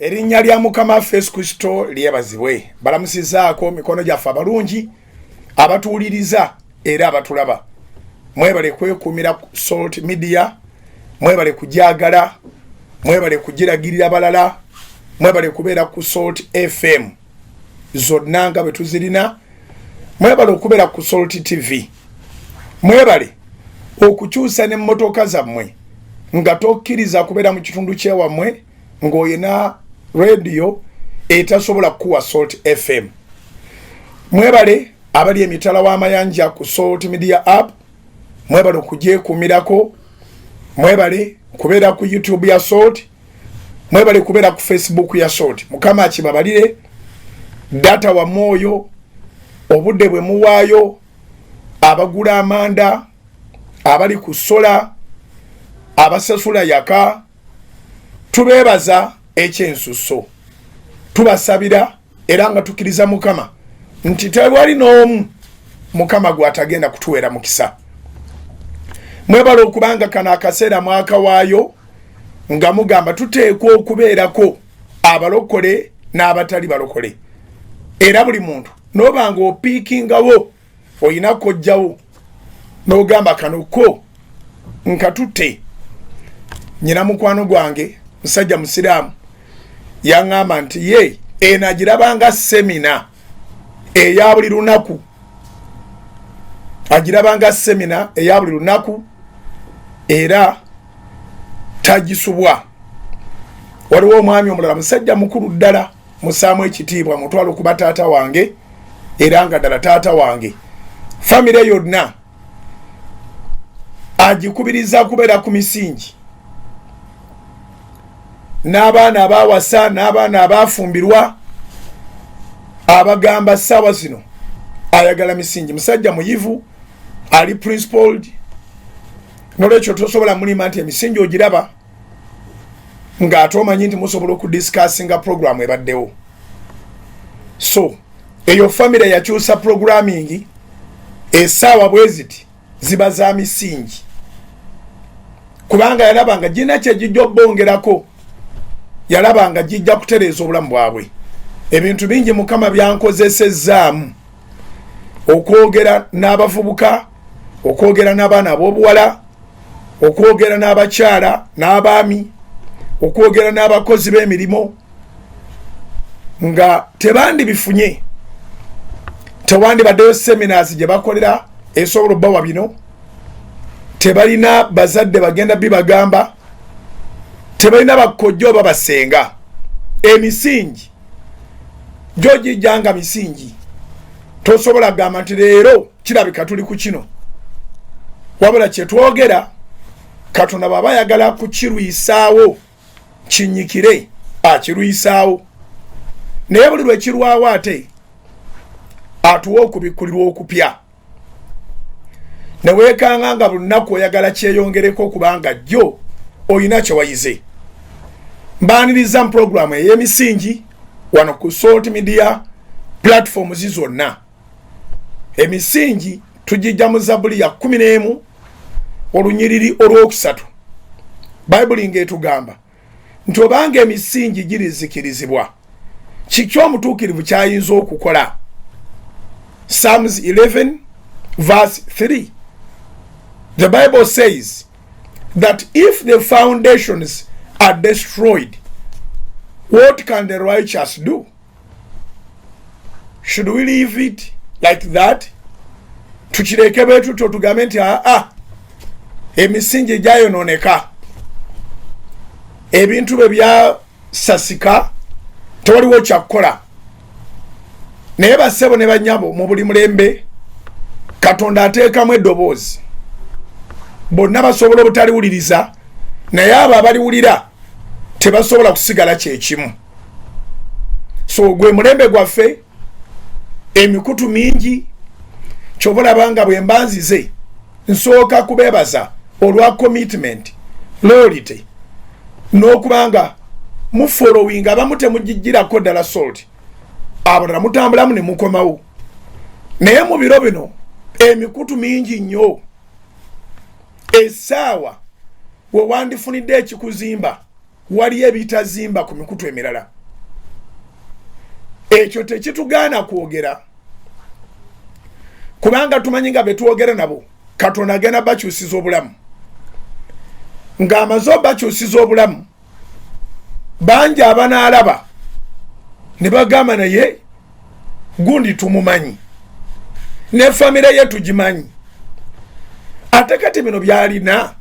Erinnya lya Mukama Yesu Kristo lyebazibwe. Balamusizaako mikono gyaffe abalungi abatuuliriza era abatulaba. Mwebale kwekuumira Salt Media, mwebale kugyagala, mwebale kugiragirira balala, mwebale kubeera ku Salt FM zonna nga bwe tuzirina, mwebale okubeera ku Salt TV, mwebale okukyusa n'emmotoka zammwe nga tokkiriza kubeera mu kitundu kyewammwe ng'oyina radio etasobola kuwa Salt FM. Mwebale abali emitala w'amayanja ku Salt Media app, mwebale okugyekuumirako, mwebale kubeera ku YouTube ya Salt, mwebale kubeera ku Facebook ya Salt. Mukama akibabalire data wa moyo obudde bwe muwaayo, abagula amanda, abali ku sola, abasasula yaka, tubeebaza ekyensuso. Tubasabira era nga tukiriza Mukama nti tewali n'omu Mukama gw'atagenda kutuweera mukisa. Mwebale okubanga kana akaseera mwakawaayo nga mugamba tuteekwa okubeerako abalokole n'abatali balokole. Era buli muntu n'obanga opiikingawo oyina kojjawo n'ogamba kano ko nkatutte. Nyina mukwano gwange musajja musiraamu yaŋŋamba nti ye agirabanga semina eya buli lunaku, agirabanga semina eya buli lunaku era tagisubwa. Waliwo omwami omulala musajja mukulu ddala musaamu ekitiibwa mutwalo kuba taata wange era nga ddala taata wange, famire yonna agikubiriza kubeera ku misingi, n'abaana abaawasa n'abaana abaafumbirwa abagamba ssaawa zino ayagala misingi. Musajja muyivu ali principled, n'olwekyo tosobola mulima nti emisingi ogiraba ng'ate omanyi nti musobola okudiscussinga program ebaddewo. So eyo famire yakyusa programming, essaawa bwe ziti ziba za misingi kubanga yalaba nga gina kye gijja obbongerako, yalaba nga gijja kutereeza obulamu bwabwe. Ebintu bingi Mukama byankozesezzaamu okwogera n'abavubuka, okwogera n'abaana ab'obuwala, okwogera n'abakyala n'abaami, okwogera n'abakozi b'emirimu nga tebandi bifunye. Tewandi baddeyo seminars gye bakolera esobola obbawa bino, tebalina bazadde bagenda bibagamba, tebalina bakojjo babasenga. Emisingi gyo gijjanga misingi. Tosobola gamba nti leero kirabika tuli ku kino, wabula kye twogera Katonda baba yagala kukirwisaawo kinyikire akirwisaawo, naye buli lwe kirwawo ate atuwa okubikkulirwa okupya. Ne weekanga nga buli lunaku oyagala kyeyongereko kubanga jjo oyina kye wayize. Mbaaniriza mu programu ey'emisingi wano ku Salt Media platforms zonna. Emisingi tugijja mu Zabbuli ya 11 olunyiriri olwokusatu. Bayibuli ng'etugamba nti obanga emisingi girizikirizibwa kiki omutuukirivu kyayinza okukola. Psalms 11 verse 3. The Bible says that if the foundations are destroyed, what can the righteous do? Should we leave it like that? Tukireke betu tugambe nti emisingi gyayononeka, ebintu bye byasasika, tewaliwo kyakukola. Naye bassebo ne bannyabo mu buli mulembe Katonda ateekamu eddoboozi. Bonna basobola obutaliwuliriza, naye abo abaliwulira tebasobola kusigala kyekimu. So gwe mulembe gwaffe emikutu mingi kyobalabanga bwe mbanzize nsooka kubeebaza olwa commitment, loyalty, n'okubanga mufollowing abamu temugijjirako ddala Salt, abalala mutambulamu ne mukomawo. Naye mu biro bino emikutu mingi nnyo. Essaawa we wandifunidde ekikuzimba waliyo ebitazimba ku mikutu emirala. ekyo tekitugaana kwogera kubanga tumanyi nga betwogera nabo Katonda agenda bakyusiza obulamu ng'amaze bakyusiza obulamu bangi abanaalaba ne bagamba naye gundi tumumanyi ne famire ye tugimanyi ate kati bino byalina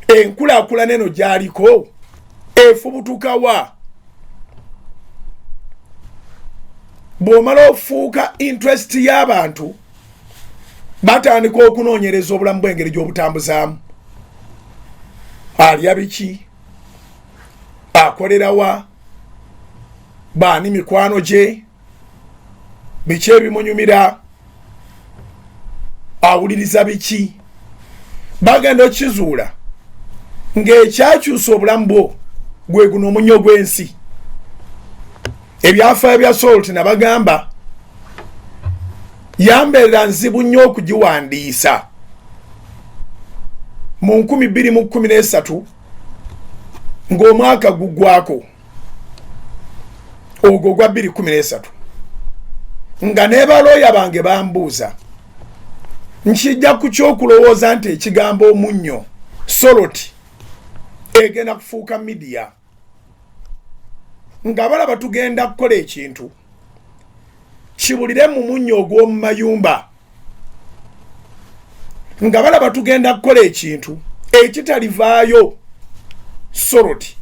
enkulaakulana eno gyaliko efubutukawa bw'omala ofuuka interest y'abantu batandika okunoonyereza obulamu bw'engeri gy'obutambuzaamu alya biki akolerawa baani mikwano gye biki ebimunyumira awuliriza biki bagenda okizuula ng'ekyakyusa obulamu bwo gwe guno omunnyo gw'ensi ebyafaayo bya Salt nabagamba yambeerera nzibu nnyo okugiwandiisa mu 2013 ng'omwaka guggwako ogwo gwa 2013 nga nebalooya bange bambuuza nkijja ku kyokulowooza nti ekigambo omunnyo Salt egenda kufuuka midiya nga balaba tugenda kukola ekintu kibulire mu munnyo ogw'omu mayumba nga balaba tugenda kukola ekintu ekitalivaayo Salt.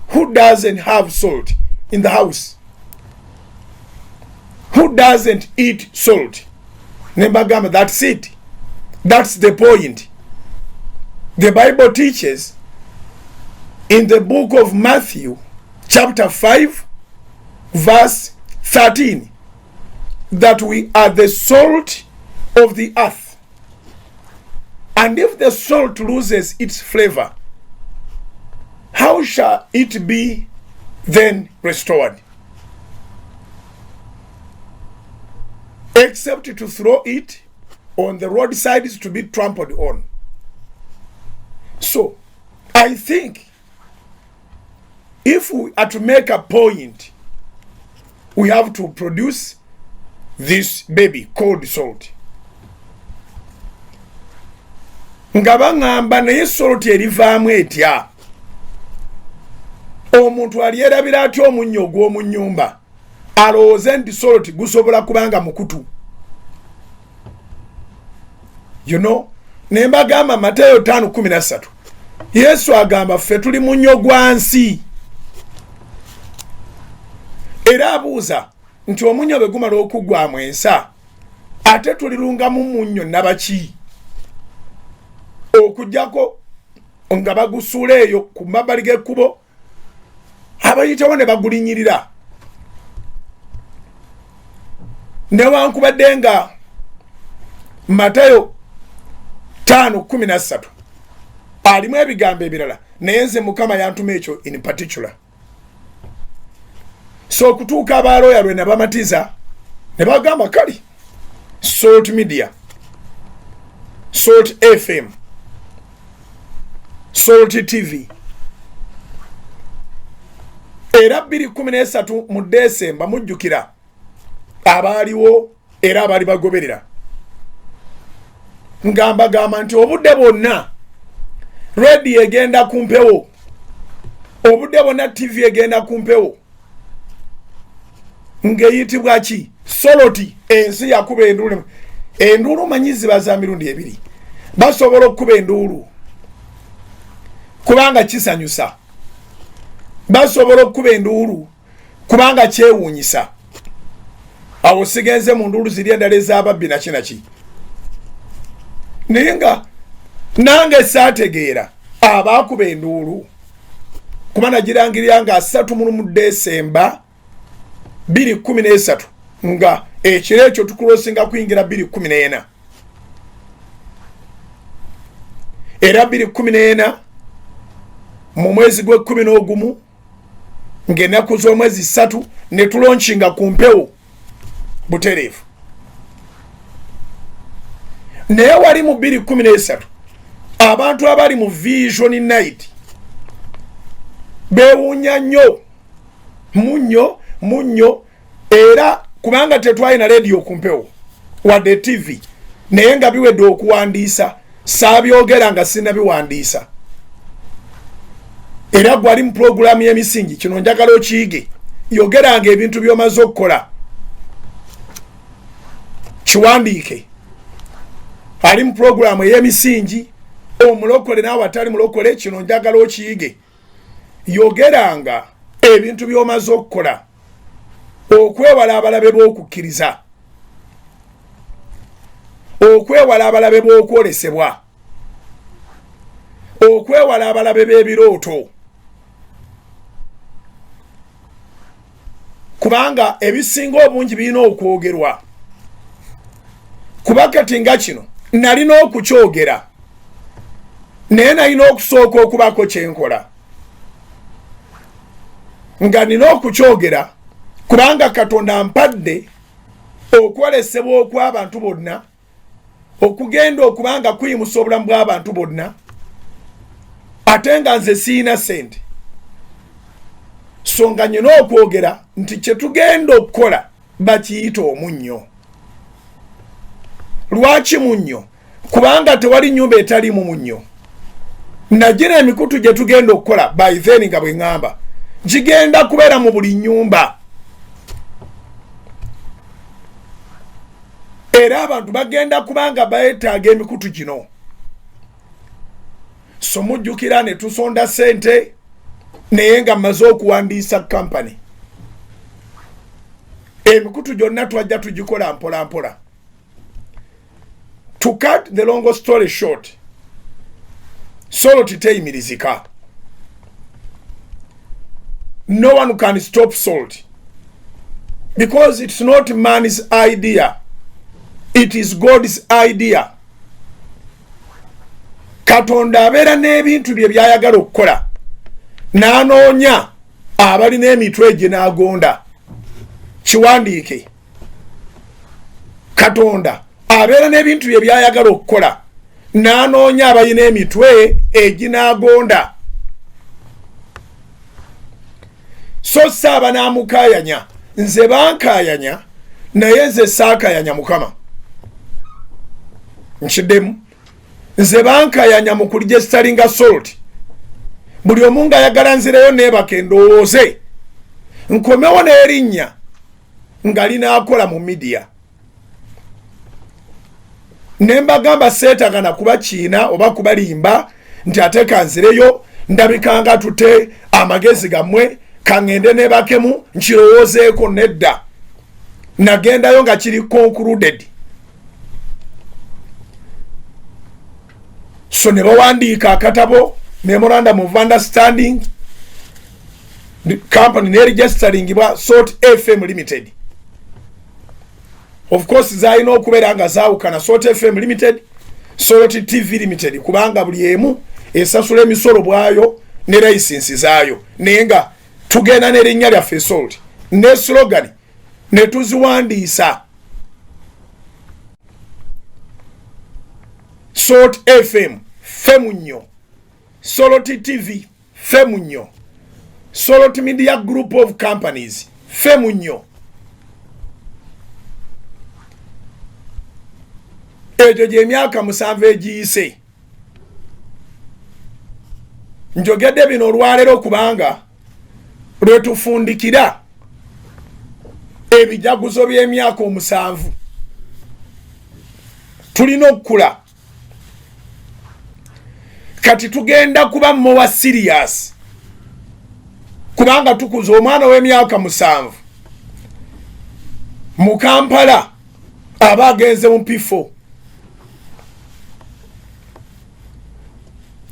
Who doesn't have salt in the house? Who doesn't eat salt? Nembagamba, that's it. That's the point. The Bible teaches in the book of Matthew chapter 5 verse 13 that we are the salt of the earth, and if the salt loses its flavor, how shall it be then restored? Except to throw it on the roadsides to be trampled on. So I think if we are to make a point, we have to produce this baby called Salt. Nga bangamba naye Salt erivaamu etya? Omuntu alyerabira atya omunnyo gw'omu nnyumba alowooze nti Salt gusobola kubanga mukutu. You know, nembagamba Mateyo 5:13 Yesu agamba ffe tuli munnyo gwa nsi. Era abuuza nti omunnyo bwe gumala okuggwaamu ensa ate tulirungamu munnyo nabaki okujjako nga bagusuula eyo ku mabbali g'ekkubo abayitawo ne bagulinyirira. Newankubadde nga Mateyo 5:13 alimu ebigambo ebirala naye nze Mukama yantuma ekyo in particular. So okutuuka abalooya lwe ne bamatiza ne bagamba kali Salt Media, Salt FM, Salt TV. Era 2013 mu Desemba mujjukira abaaliwo era abaali bagoberera. Ngamba gamba nti obudde bwonna radio egenda kumpewo, obudde bwonna TV egenda kumpewo. Ngeyitibwa ki? Soloti. Ensi yakuba enduulu. Enduulu manyizi baza mirundi ebiri. Basobola okuba enduulu kubanga kisanyusa. Basobola okuba enduulu kubanga kyewuunyisa. Awo sigenze mu nduulu ziri endala ez'ababbi na kinaki. Naye nga nange saategeera abaakuba enduulu kuba nagirangirira nga 3 Desemba 2013 nga ekiro ekyo tukulosinga kuyingira 2014. Era 2014 mu mwezi gwe-11 ng'ennaku z'omwezi 3 ne tulonkinga ku mpewo butereevu. Naye wali mu 2013 abantu abali mu Vision Night beewuunya nnyo munnyo era kubanga tetwalina radio kumpewo wadde TV naye nga biwedde okuwandiisa saabyogera nga sinnabiwandiisa era gwali mu puroguramu y'emisingi kino njagala okiyige yogeranga ebintu by'omaze okukola kiwandiike ali mu puroguramu ey'emisingi omulokole n'awatali mulokole kino njagala okiyige yogeranga ebintu by'omaze okukola okwewala abalabe b'okukkiriza okwewala abalabe b'okwolesebwa okwewala abalabe b'ebirooto kubanga ebisinga obungi birina okwogerwa kuba kati nga kino nalina okukyogera naye nalina okusooka okubako kyenkola nga nina okukyogera kubanga Katonda ampadde okwolesebwa okw'abantu bonna okugenda okubanga kuyimusa obulamu bw'abantu bonna ate nga nze siina sente so nga nina okwogera nti kyetugenda okukola bakiyita omunnyo. Lwaki munnyo? Kubanga tewali nnyumba etali mu munnyo. Nagira emikutu gye tugenda okukola by then nga bwe ngamba gigenda kubeera mu buli nnyumba era abantu bagenda kubanga beetaaga emikutu gino. So mujjukira ne tusonda sente naye nga mmaze okuwandiisa kampani. Emikutu gyonna twajja tugikola mpola mpola. To cut the long story short, salt teyimirizika. No one can stop salt because it's not man's idea. It is God's idea. Katonda abeera n'ebintu bye byayagala okukola n'anoonya abalina emitwe gye n'agonda. Kiwandiike. Katonda abeera n'ebintu bye byayagala okukola n'anoonya abalina emitwe eginaagonda. So saaba n'amukaayanya nze bankaayanya naye nze saakaayanya Mukama. Nkiddemu nze bankaayanya mu kuligestalinga salt buli omu ng'ayagala nzireyo neebaka endowooze nkomewo n'erinnya nga linaakola mu midiya ne mbagamba seetagana kuba kiina oba kubalimba nti ate kanzireyo ndabikanga tute amagezi gammwe kaŋŋende neebakemu nkirowoozeeko nedda nagendayo nga kiri concluded. So ne bawandiika akatabo memorandum of understanding the company ne registeringibwa Salt FM Limited. Of course zaalina okubeera nga zaawukana Salt FM Limited, Salt TV Limited kubanga buli emu esasula emisolo bwayo ne license zaayo naye nga tugenda n'erinnya lyaffe Salt ne slogan ne tuziwandiisa Salt FM femu nnyo, Salt TV femu nnyo, Salt Media Group of Companies femu nnyo. Egyo gy'emyaka 7 egiyise. Njogedde bino olwaleero kubanga lwetufundikira ebijaguzo by'emyaka 7 tulina okukula. Kati tugenda kuba mowa serious kubanga tukuza omwana w'emyaka 7 mu Kampala aba agenze mu P4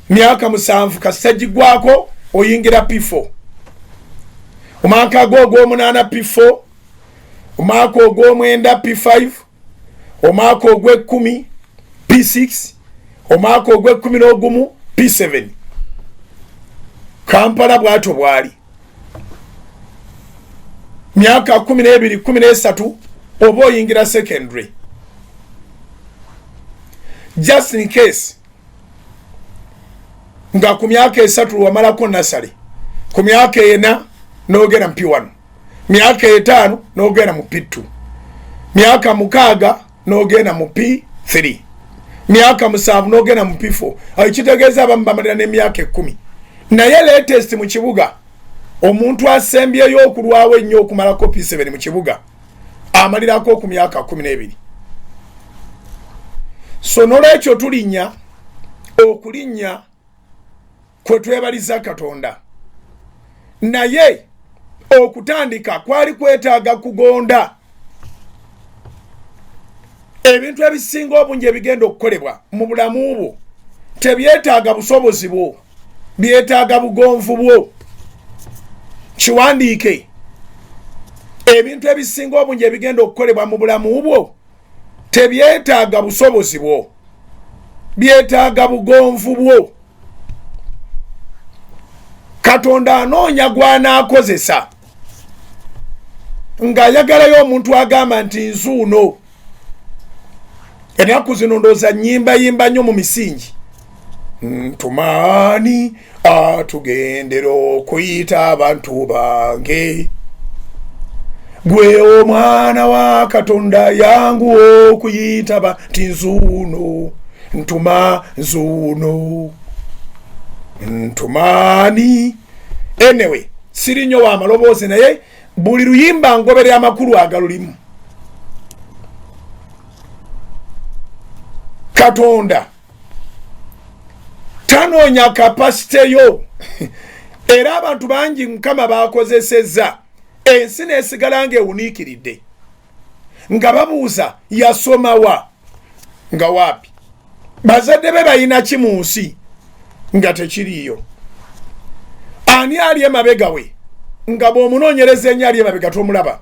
myaka 7 kasitagigwako oyingira P4 omwaka ogw'omunana P4 omwaka ogw'omwenda P5 omwaka ogw'ekumi P6 omwaka ogw'ekumi P7 Kampala bwatyo bwali myaka 12 13 oba oyingira secondary. Just in case nga ku myaka 3 wamalako nasale ku myaka 4 n'ogera P1 myaka 5 n'ogenda mu P2, myaka 6 n'ogenda mu P3, myaka 7 n'ogenda mu P4. Ekitegeeza abamu bamalira n'emyaka 10. Naye latest mu kibuga omuntu asembyeyo okulwawo ennyo okumalako P7 mu kibuga amalirako ku myaka 12. So nolwekyo tulinnya okulinnya kwe twebaliza Katonda, naye okutandika kwali kwetaaga kugonda. Ebintu ebisinga obungi ebigenda okukolebwa mu bulamu bwo tebyetaaga busobozi bwo, byetaaga bugonvu bwo. Kiwandiike, ebintu ebisinga obungi ebigenda okukolebwa mu bulamu bwo tebyetaaga busobozi bwo, byetaaga bugonvu bwo. Katonda anoonya gw'anaakozesa ng'ayagalayo omuntu agamba nti nzuuno. Ennaku zino ndowooza nnyimbayimba nnyo mu misingi. Ntumaani atugendera okuyita abantu bange, gwe omwana wa Katonda yangu okuyita ti nzuuno, ntuma nzuuno, ntumaani. Anyway, siri nnyo wa maloboozi naye buli luyimba ngoberera amakulu agalulimu. Katonda tanoonya kapasite yo. Era abantu bangi Mukama bakozesezza, ensi nesigala ng'ewuniikiridde nga babuuza yasomawa nga waapi, bazadde be balina ki mu nsi nga tekiriiyo, ani ali emabega we nga bw'omunoonyereza ennyo ali emabega tomulaba.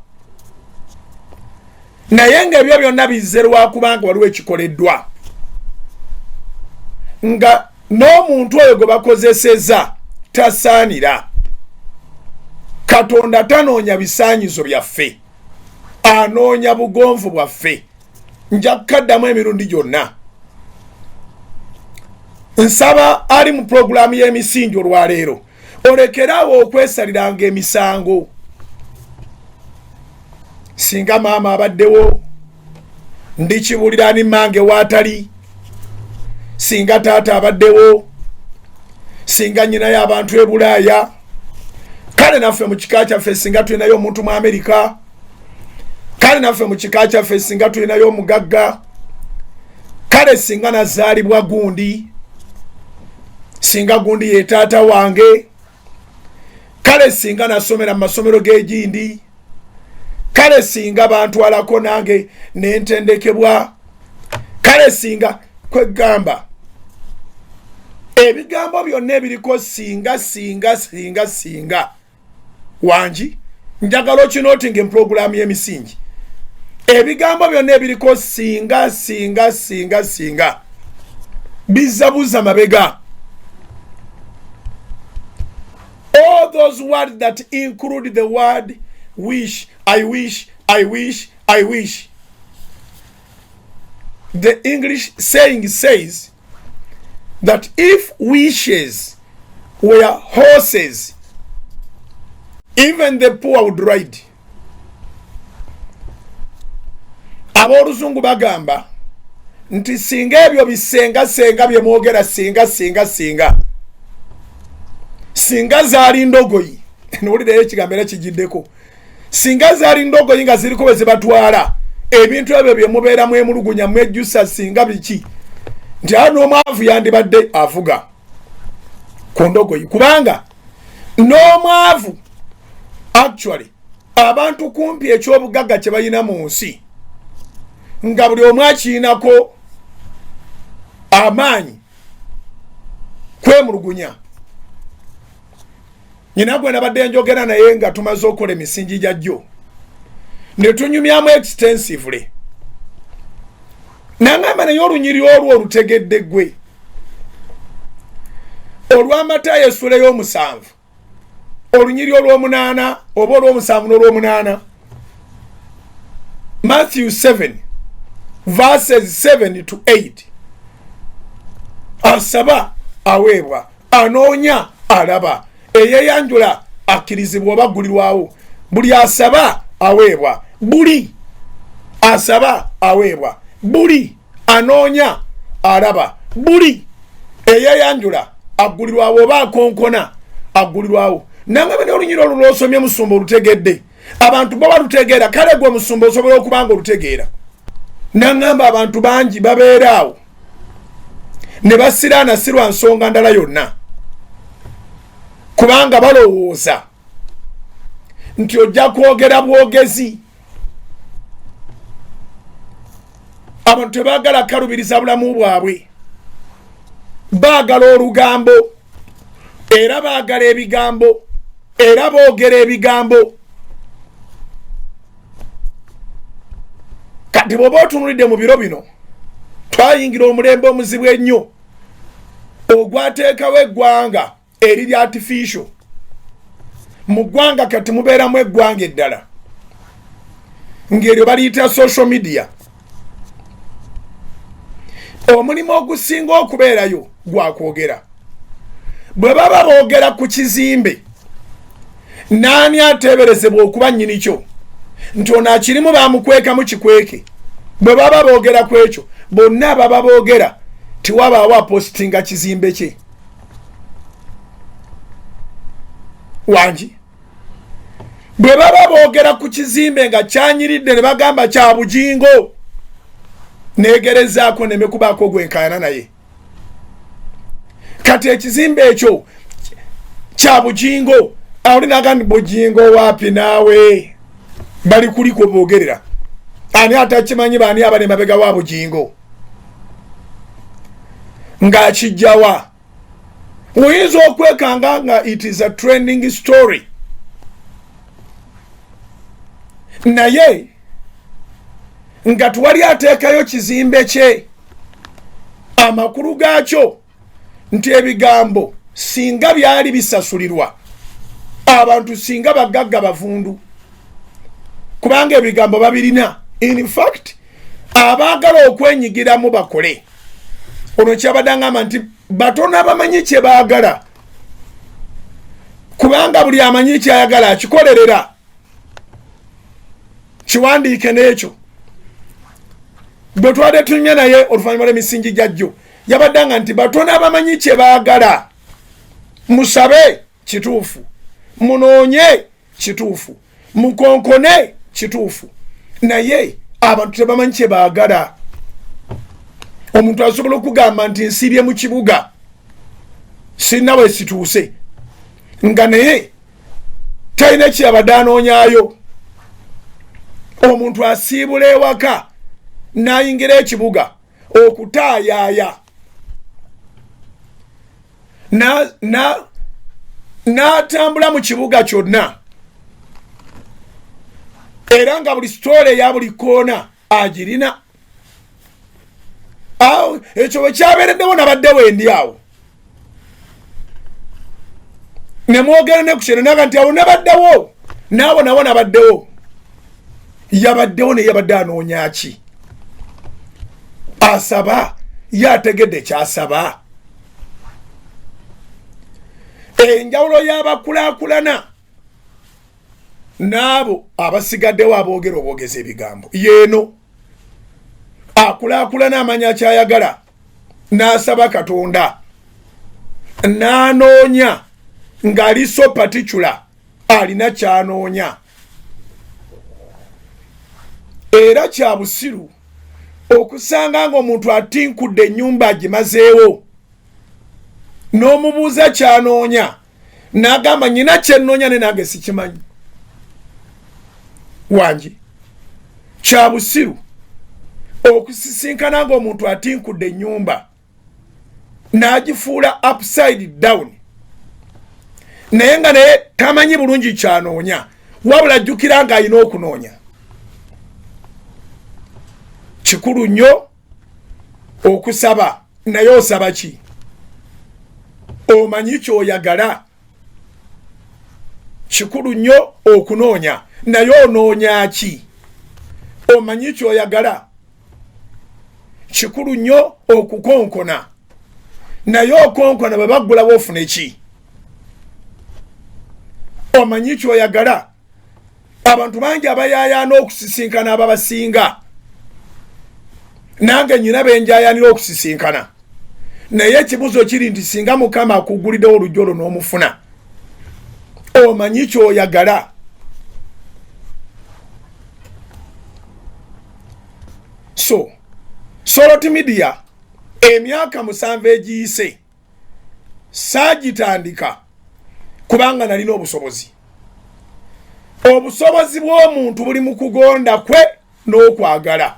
Naye ng'ebyo byonna bizze lwakubanga waliwo ekikoleddwa, nga n'omuntu oyo gwe bakozesezza tasaanira. Katonda tanoonya bisaanyizo byaffe, anoonya bugonvu bwaffe. Nja kukaddamu emirundi gyonna. Nsaba ali mu pulogulaamu y'emisingi olwaleero olekerawo okwesaliranga emisango. Singa maama abaddewo ndikibuulira ani mmange waatali, singa taata abaddewo, singa nnyinayo abantu e Bulaaya, kale naffe mu kika kyaffe singa tulinayo omuntu mu Amerika, kale naffe mu kika kyaffe singa tulinayo omugagga, kale singa nazaalibwa gundi, singa gundi ye taata wange, kale singa nasomera mu masomero g'egindi, kale singa bantwalako nange nentendekebwa, kale singa kwegamba ebigambo byonna ebiriko singa singa singa singa. Wangi njagala okinootinga empulogulaamu y'emisingi, ebigambo byonna ebiriko singa singa singa singa bizzabuza mabega. All those words that include the word wish, I wish, I wish, I wish. The English saying says that if wishes were horses, even the poor would ride. Ab'oluzungu bagamba nti singa ebyo bisenga senga bye mwogera singa singa singa, singa zaali ndogoyi nowulireyo ekigambo era kigiddeko, singa zaali ndogoyi nga ziriko bwe zibatwala, ebintu ebyo bye mubeeramu emulugunya mwejjusa singa biki, nti n'omwavu yandibadde avuga ku ndogoyi, kubanga n'omwavu actually abantu kumpi ekyobugagga kye balina mu nsi nga buli omu akiinako amaanyi kwemulugunya. Nyina gwe nabadde njogera naye nga tumaze okukola emisingi jajjo ne tunyumyamu extensively, nangamba naye olunyiri olwo olutegedde gwe olw'Amatayo essula y'omusanvu olunyiri olw'omunaana oba olw'omusanvu n'olw'omunaana, Matthew 7 verses 7 to 8. Asaba aweebwa, anoonya alaba, eyeyanjula akkirizibwa oba aggulirwawo. buli asaba aweebwa, buli asaba aweebwa, buli anoonya alaba, buli eyeyanjula aggulirwawo oba akonkona aggulirwawo. Nangamba ne olunyiro olwo lw'osomye Musumba olutegedde, abantu bo balutegeera, kale gwe Musumba osobola okuba nga olutegeera. Nangamba abantu bangi babeera awo ne basiraana si lwa nsonga ndala yonna, kubanga balowooza nti ojja kwogera bwogezi. Abantu tebaagala kalubiriza bulamu bwabwe, baagala olugambo era baagala ebigambo era boogera ebigambo. Kati bw'oba otunulidde mu biro bino twayingira omulembe omuzibu ennyo ogwateekawo eggwanga eriri artificial. Mu ggwanga kati mubeeramu eggwanga eddala ng'eryo baliyita social media. Omulimu ogusinga okubeerayo gwa kwogera. Bwe baba boogera ku kizimbe, naani ateeberezebwa okuba nnyini kyo nti ono akirimu baamukwekamu kikweke. Bwe baba boogera ku ekyo, bonna baba boogera tiwabaawo apositinga kizimbe kye. Wangi bwe baba boogera ku kizimbe nga kyanyiridde ne bagamba kya bujingo, neegerezaako nemekubaako gwenkayana naye. Kati ekizimbe ekyo kya bujingo, awuli nagamba bujingo waapi naawe, bali kuliko boogerera. Ani atakimanyi baani abali mabega wa bujingo ng'akijjawa? Oyinza okwekanga nga it is a trending story, naye nga tuwali ateekayo kizimbe kye, amakulu gaakyo nti ebigambo singa byali bisasulirwa, abantu singa bagagga bavundu, kubanga ebigambo babirina. In fact abaagala okwenyigiramu bakole. Ono kyabadde ngamba nti batono abamanyi kye baagala, kubanga buli amanyi kyayagala akikolerera. Kiwandiike n'ekyo. Bwe twade tunywe naye oluvannyuma lw'emisingi jajjo yabadde nga nti batono abamanyi kye baagala, musabe kituufu, munoonye kituufu, mukonkone kituufu, naye abantu tebamanyi kye baagala. Omuntu asobola okugamba nti nsiibye mu kibuga sirina we situuse, nga naye talina kyabadde anoonyaayo. Omuntu asiibula ewaka n'ayingira ekibuga okutaayaaya n'atambula mu kibuga kyonna, era nga buli sitole eya buli koona agirina. Awo ekyo bwe kyabeereddewo nabaddewo endi awo ne mwogera ne ku kyeno naga nti awo nabaddewo, naawo nawo nabaddewo. Yabaddewo ne yabadde anoonya ki? Asaba, yategedde kyasaba. Enjawulo y'abakulaakulana n'abo abasigaddewo aboogera obwogezi ebigambo, yeeno akulaakulana amanya kyayagala, n'asaba Katonda, n'anoonya ng'ali so particular, alina ky'anoonya. Era kya busiru okusanga ng'omuntu atinkudde ennyumba agimazeewo, n'omubuuza ky'anoonya n'agamba nnyina kyennoonya ne nange sikimanyi. Wangi kya busiru okusisinkana ng'omuntu atinkudde ennyumba n'agifuula upside down, naye nga naye tamanyi bulungi ky'anoonya, wabula ajjukira ng'alina okunoonya. Kikulu nnyo okusaba, naye osaba ki? Omanyi ky'oyagala? Kikulu nnyo okunoonya, naye onoonya ki? Omanyi ky'oyagala? Kikulu nnyo okukonkona, naye okonkona bwe baggulawo ofune ki? Omanyi ky'oyagala? abantu bangi abayayana okusisinkana ababasinga nange nyina benjayanira okusisinkana naye ekibuzo kiri nti singa Mukama akuguliddewo olujjolo n'omufuna omanyi kyoyagala. So Soroti Media emyaka 7 egiyise saagitandika kubanga nalina obusobozi. Obusobozi bw'omuntu buli mu kugonda kwe n'okwagala.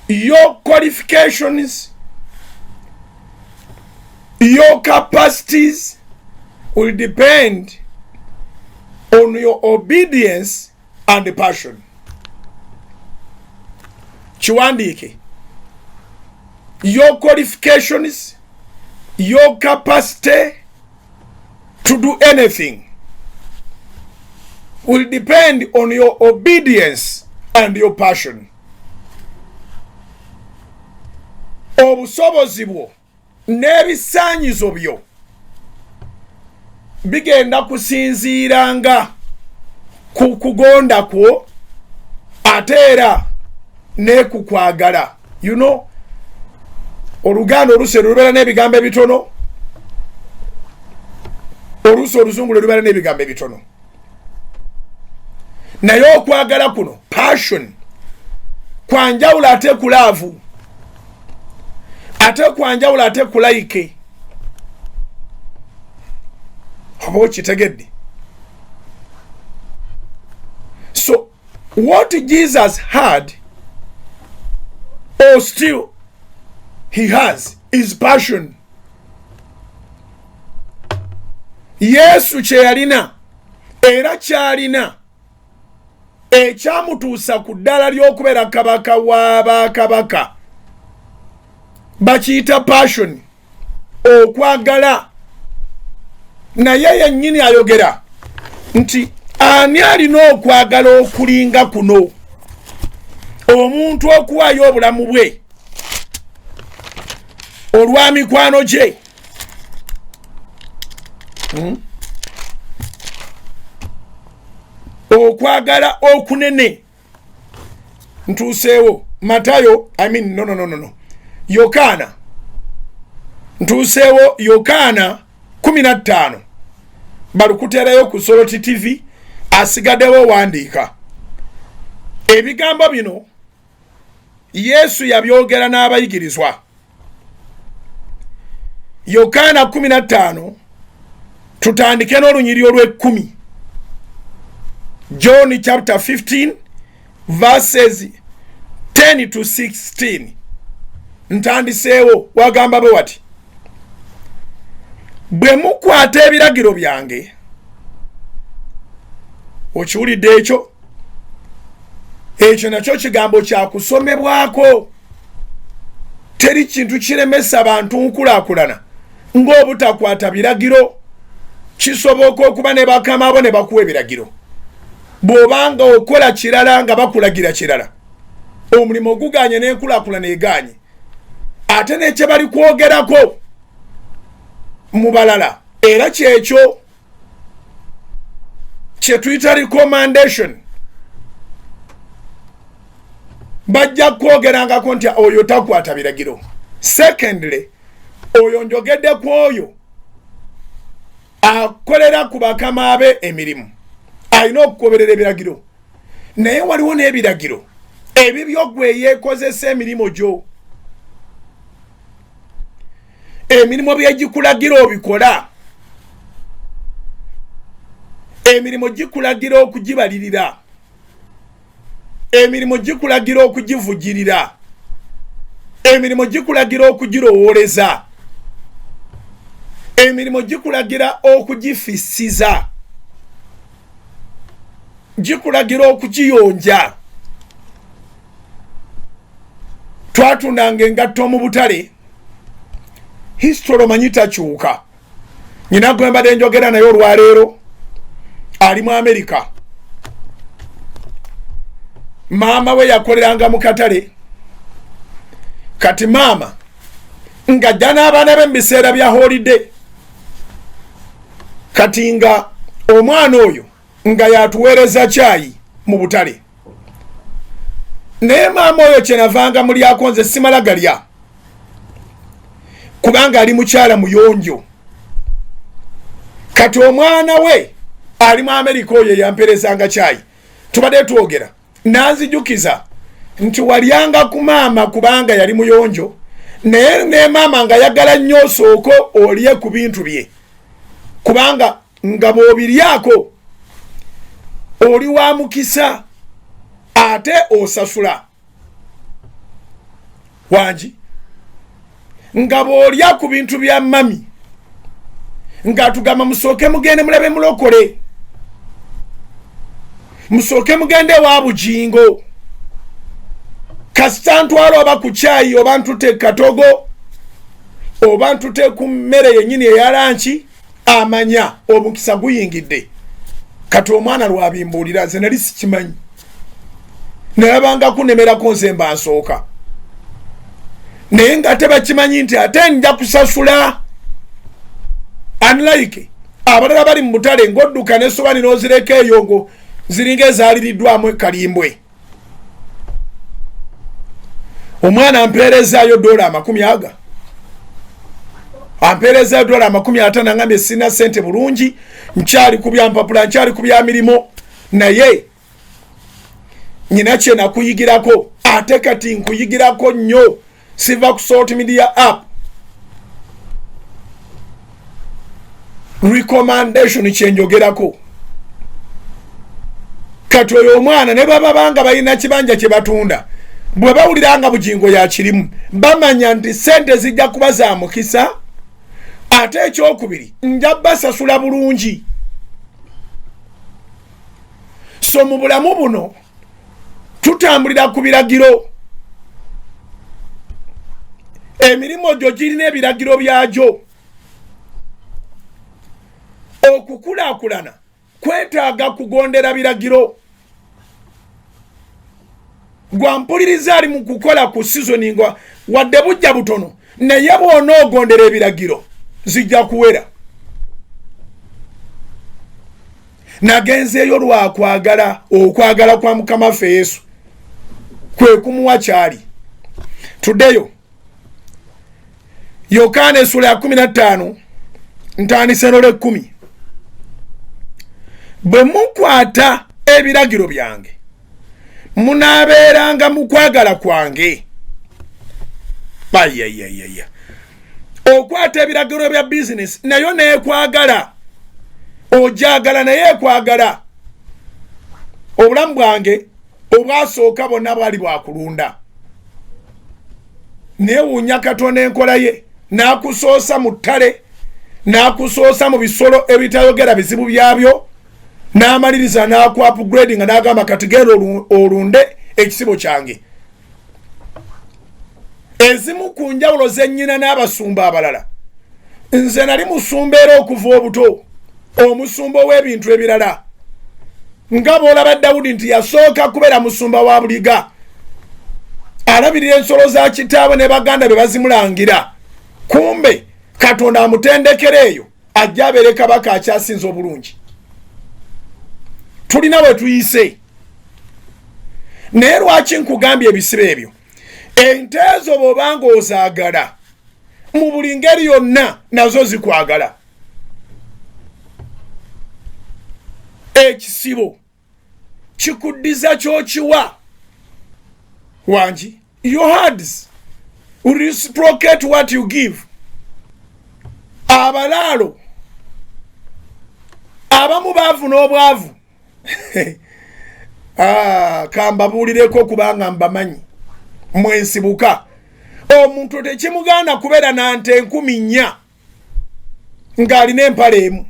Your qualifications, your capacities will depend on your obedience and passion. Chiwandike. Your qualifications, your capacity to do anything will depend on your obedience and your passion. Obusobozi bwo n'ebisaanyizo byo bigenda kusinziiranga ku kugonda kwo ate era ne kukwagala. You know, Oluganda olusi lubeera n'ebigambo ebitono, olusi oluzungu lubeera n'ebigambo ebitono, naye okwagala kuno passion kwanjawula ate kulaavu, ate kwanjawula ate kulayike. Oba okitegedde? So what Jesus had, or still he has, is passion. Yesu kye yalina era kyalina ekyamutuusa ku ddala ly'okubeera kabaka wa bakabaka bakiyita passion, okwagala. Naye yennyini ayogera nti ani alina okwagala okulinga kuno, omuntu okuwaayo obulamu bwe olwa mikwano gye. Okwagala okunene. Ntuuseewo Matayo, no. Yokaana. Ntuuseewo Yokaana 15. Balukuteerayo ku Soroti TV, asigaddewo wandiika. Ebigambo bino Yesu yabyogera n'abayigirizwa. Yokaana 15 tutandike n'olunyiri olw'10. John chapter 15 verses 10 to 16. Ntandiseewo wagamba bwe wati: bwe mukwata ebiragiro byange. Okiwulidde ekyo? Ekyo nakyo kigambo kya kusomebwako. Teri kintu kiremesa abantu nkulaakulana ng'obutakwata biragiro. Kisoboka okuba ne bakama abo ne bakuwa ebiragiro, bw'obanga okola kirala nga bakulagira kirala, omulimu oguganye n'enkulaakulana eganye, ate n'ekye bali kwogerako mu balala era kyekyo kye tuyita recommendation. Bajja kwogerangako nti oyo takwata biragiro. Secondly, oyo njogedde ku oyo akolera ku bakama abe emirimu, alina okugoberera ebiragiro. Naye waliwo n'ebiragiro ebibyo gwe yeekozesa emirimu gyo. Emirimu byegikulagira obikola, emirimu gikulagira okugibalirira, emirimu gikulagira okugivugirira, emirimu gikulagira okugirowooleza, emirimu gikulagira okugifisiza, gikulagira okugiyonja. Twatundanga engatto mu butale, history omanyi takyuka. Nyina gwe mbadde njogera naye olwaleero ali mu Amerika. Maama we yakoleranga mu katale. Kati maama ng'ajja n'abaana be mu biseera bya holiday kati nga omwana oyo nga yatuweereza caayi mu butale naye maama oyo kyenavanga mulyako nze simala galya kubanga ali mukyala muyonjo kati omwana we ali mu Amerika oyo yampeerezanga caayi tubadde twogera nanzijukiza nti walyanga ku maama kubanga yali muyonjo naye ne maama nga yagala nnyo osooka olye ku bintu bye kubanga nga bw'obiryako oli wa mukisa ate osasula wangi nga bw'olya ku bintu bya mami nga tugamba musooke mugende mulabe mulokole musooke mugende wa bujingo kasita ntwala oba ku caayi oba ntute katogo oba ntute ku mmere yennyini eya lanki amanya omukisa guyingidde kati omwana lwabimbuulira nze nali sikimanyi nalabanga kunemerako nze mba nsooka naye nga tebakimanyi nti ate nja kusasula unlike abalala bali mu butale ng'odduka n'essobani n'ozireka eyo ngo ziringa ezaaliriddwamu kalimbwe omwana ampeerezaayo $50 ampeerezaayo $50 ngambye sina sente bulungi nkyali ku bya mpapula nkyali ku bya mirimo naye nyina kye nakuyigirako ate kati nkuyigirako nnyo siva ku social media app recommendation kyenjogerako kati oyo omwana ne baba banga balina kibanja kye batunda bwe bawuliranga bujingo yakirimu bamanya nti sente zijja kuba za mukisa ate ekyokubiri nja basasula bulungi so mu bulamu buno tutambulira ku biragiro emirimu gyo girina ebiragiro byagyo okukulaakulana kwetaaga kugondera biragiro gwampuliriza ali mu kukola ku seasoning wadde bujja butono naye bw'onoogondera ebiragiro zijja kuwera nagenzeeyo lwakwagala okwagala kwa mukama ffe Yesu kwe kumuwa kyali tuddeyo Yokaana essula ya 15 ntandise n'olwe 10 bwe mukwata ebiragiro byange munaabeeranga mu kwagala kwange bayayayaya okwata ebiragiro bya bizinesi nayo neekwagala ojagala naye ekwagala obulamu bwange obwasooka bonna bwali bwakulunda neewuunya Katonda enkola ye n'akusoosa mu ttale n'akusoosa mu bisolo ebitayogera bizibu byabyo n'amaliriza n'aku upgrading n'agamba kati genda olunde ekisibo kyange ezimu ku njawulo zennyina n'abasumba abalala nze nali musumba era okuva obuto omusumba w'ebintu ebirala nga bw'olaba Dawudi nti yasooka kubeera musumba wa buliga alabirira ensolo za kitaabwe ne baganda be bazimulangira kumbe Katonda amutendekera eyo ajja abeere kabaka akyasinza obulungi tulina we tuyise naye lwaki nkugambye ebisibo ebyo ente ezo bw'obanga ozaagala mu buli ngeri yonna nazo zikwagala ekisibo kikuddiza ky'okiwa wangi your hands will reciprocate what you give abalaalo abamu baavu n'obwavu kambabuulireko kubanga mbamanyi mwensibuka omuntu tekimugaana kubeera na nte 4,000 ng'alina empale emu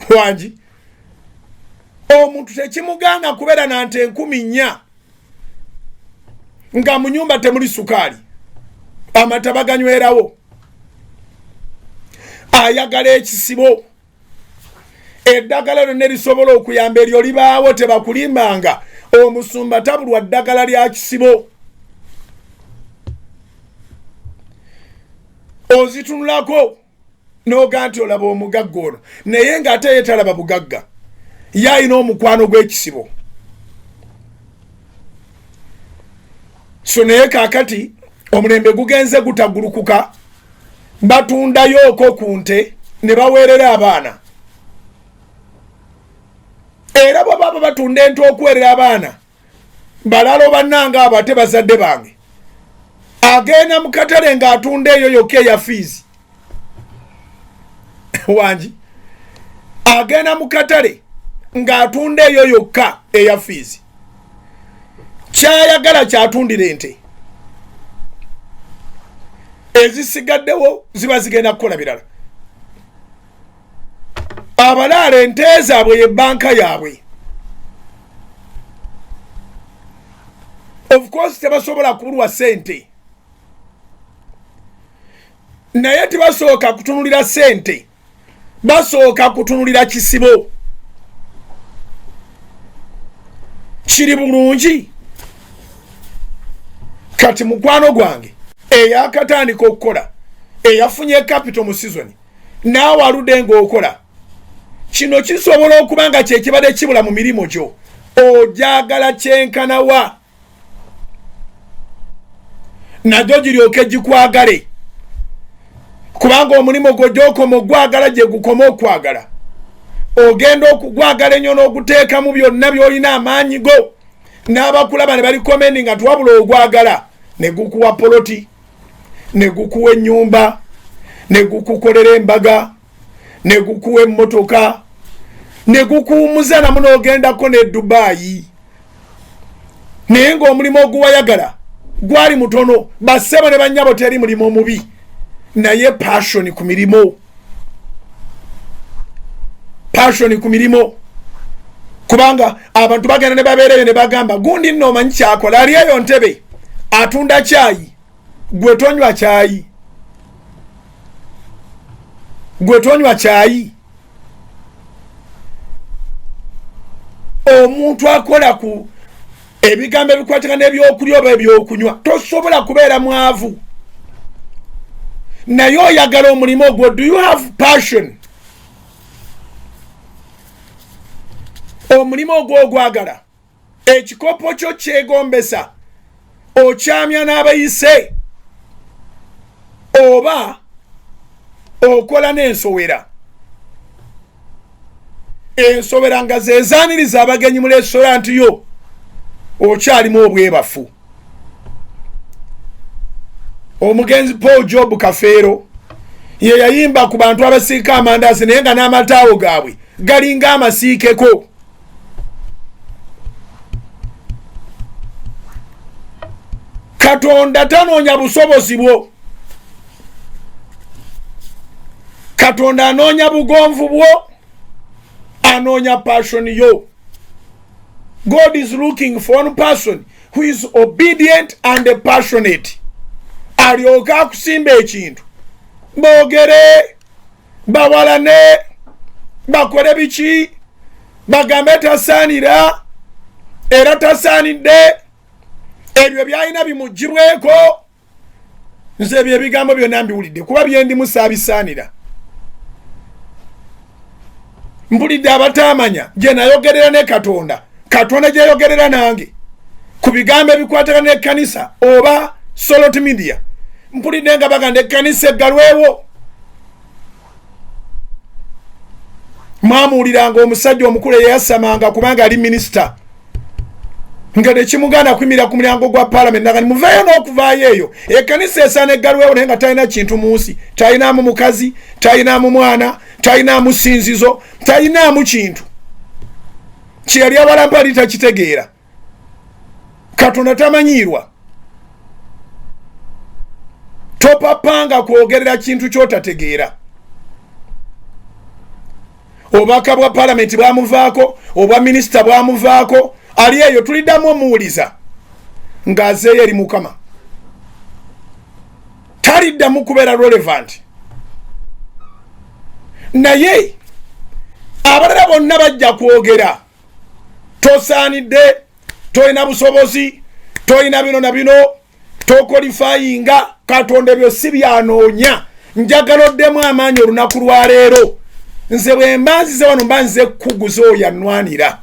wangi omuntu tekimugaana kubeera na nte 4,000 nga mu nyumba temuli sukaali amata baganywerawo ayagala ekisibo eddagala lyonna lisobola okuyamba eryo libaawo tebakulimbanga omusumba tabulwa ddagala lya kisibo ozitunulako n'oganti olaba omugagga ono naye ng'ate yeetalaba bugagga ye alina omukwano gw'ekisibo. So naye kaakati omulembe gugenze gutagulukuka, batundayoko ku nte ne baweerera abaana. Era bwe baba batunda ente okuweerera abaana, balalo bannanga abo ate bazadde bange, agenda mu katale ng'atunda eyo yokka eya fiizi wangi, agenda mu katale ng'atunda eyo yokka eya fiizi, kyayagala kyatundira ente, ezisigaddewo ziba zigenda kukola birala. Abalaala ente zaabwe ye banka yaabwe. Of course tebasobola kubulwa sente, naye tebasooka kutunulira sente, basooka kutunulira kisibo. Kiri bulungi kati mukwano gwange eyakatandika okukola, eyafunye capital mu season, naawe aludde ng'okola kino, kisobola okuba nga kyekibadde kibula mu mirimu gyo, ojagala kyenkanawa nagyo giryoke gikwagale, kubanga omulimu gwo gy'okoma ogwagala gye gukoma okwagala. Ogenda okugwagala ennyo n'oguteekamu byonna by'olina amaanyi go, n'abakulaba ne bali komendi nga tuwabula ogwagala, ne gukuwa poloti, ne gukuwa ennyumba, ne gukukolera embaga, ne gukuwa emmotoka, ne gukuwumuza namu n'ogendako ne Dubai. Naye ng'omulimu oguwayagala gwali mutono, bassebo ne bannyabo teri mulimu omubi, naye passion ku mirimu, passion ku mirimu. Kubanga abantu bagenda ne babeereyo ne bagamba gundi nno omanyi kyakola, ali eyo Ntebe atunda kyayi, gwe tonywa kyayi, gwe tonywa kyayi. Omuntu akola ku ebigambo ebikwatagana n'ebyokulya oba ebyokunywa tosobola kubeera mwavu, naye oyagala omulimu ogwo. Do you have passion? Omulimu ogwo ogwagala, ekikopo kyo kyegombesa, okyamya n'abayise, oba okola n'ensowera. Ensowera nga zezaaniriza abagenyi mu restaurant yo, okyalimu obwebafu. Omugenzi Paul Job Kafeero ye yayimba ku bantu abasiika amandaazi naye nga n'amataawo gaabwe galinga amasiikeko. Katonda tanoonya busobozi bwo, Katonda anoonya bugonvu bwo, anoonya passion yo. God is looking for one person who is obedient and passionate. Alyoka akusimba ekintu, boogere, bawalane, bakole biki, bagambe tasaanira era tasaanidde, ebyo byalina bimugibweko. Nze ebyo ebigambo byonna mbiwulidde kuba byendimu saabisaanira. Mpulidde abatamanya gye nayogerera ne Katonda, Katonda gye yogerera nange ku bigambo ebikwatagana n'ekkanisa oba Solot Media. Mpulidde nga baganda ekkanisa eggalwewo. Mwamuwuliranga omusajja omukulu eyasamanga kubanga ali minisita, nga tekimuganda kwimira ku mulyango gwa Parliament naga muveeyo n'okuvaayo eyo. Ekkanisa esaana eggalwewo naye nga talina kintu mu nsi, talinamu mukazi, talinamu mwana, talinamu ssinzizo, talinamu kintu. Kyeyali abalampa ali takitegeera. Katonda tamanyiirwa. Topapanga kwogerera kintu kyotategeera. Obubaka bwa Parliament bwamuvaako, obwa minisita bwamuvaako, ali eyo tuliddamu omuwuliza ng'azeeyo eri Mukama. Taliddamu kubeera relevant. Naye abalala bonna bajja kwogera. Tosaanidde, tolina busobozi, tolina bino na bino, tokolifayinga. Katonda ebyo si byanoonya, njagaloddemu amaanyi olunaku lwa leero nze bwe mbanzize wano mbanzize kuguza oyo yannwanira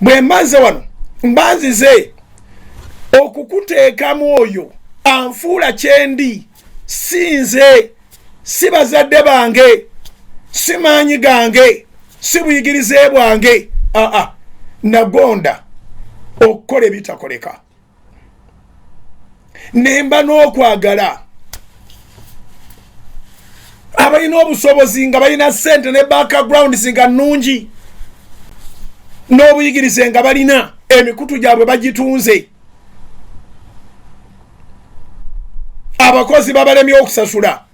bwe mbanze wano mbanzize okukuteekamu oyo anfuula kyendi si nze si bazadde bange si maanyi gange si buyigirize bwange nagonda okukola ebitakoleka nemba n'okwagala abalina obusobozi nga balina sente ne background singa nnungi n'obuyigirize nga balina emikutu gyabwe bagitunze abakozi babalemye okusasula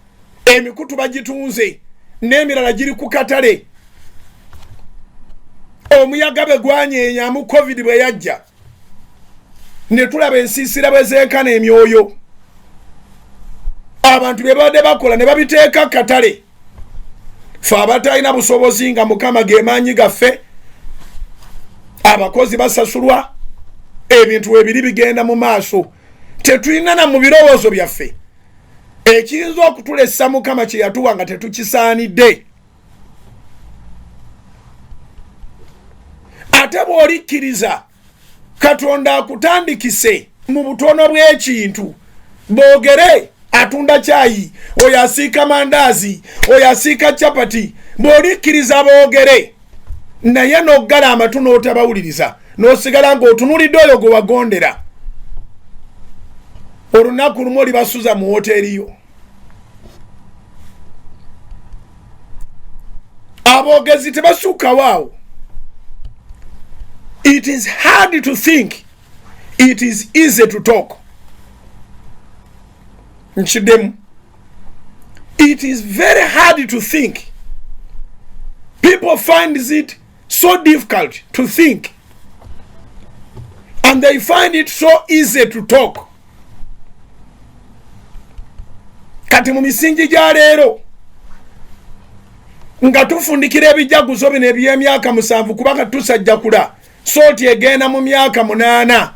emikutu bagitunze n'emirala giri ku katale omuyaga bwe gwanyenyamu covid bwe yajja ne tulaba ensiisira bwe zeekana emyoyo abantu bye babadde bakola ne babiteeka katale fe abatalina busobozi nga mukama ge maanyi gaffe abakozi basasulwa ebintu ebiri bigenda mu maaso tetulina na mu birowoozo byaffe ekiyinza okutulesa mukama kye yatuwa nga tetukisaanidde ate bw'olikkiriza katonda akutandikise mu butono bw'ekintu boogere atunda kyayi oyo asiika mandaazi oyo asiika capati bw'olikkiriza boogere naye n'oggala amatu n'otabawuliriza n'osigala ng'otunulidde oyo gwe wagondera olunaku lumu olibasuza mu woteeriyo aboogezi tebasukkawo awo it is hard to think it is easy to talk nchidemu it is very hard to think people find it so difficult to think and they find it so easy to talk kati mu misingi gya leero nga tufundikira ebijaguzo bino eby'emyaka 7 kubanga tusajjakula sooti egenda mu myaka 8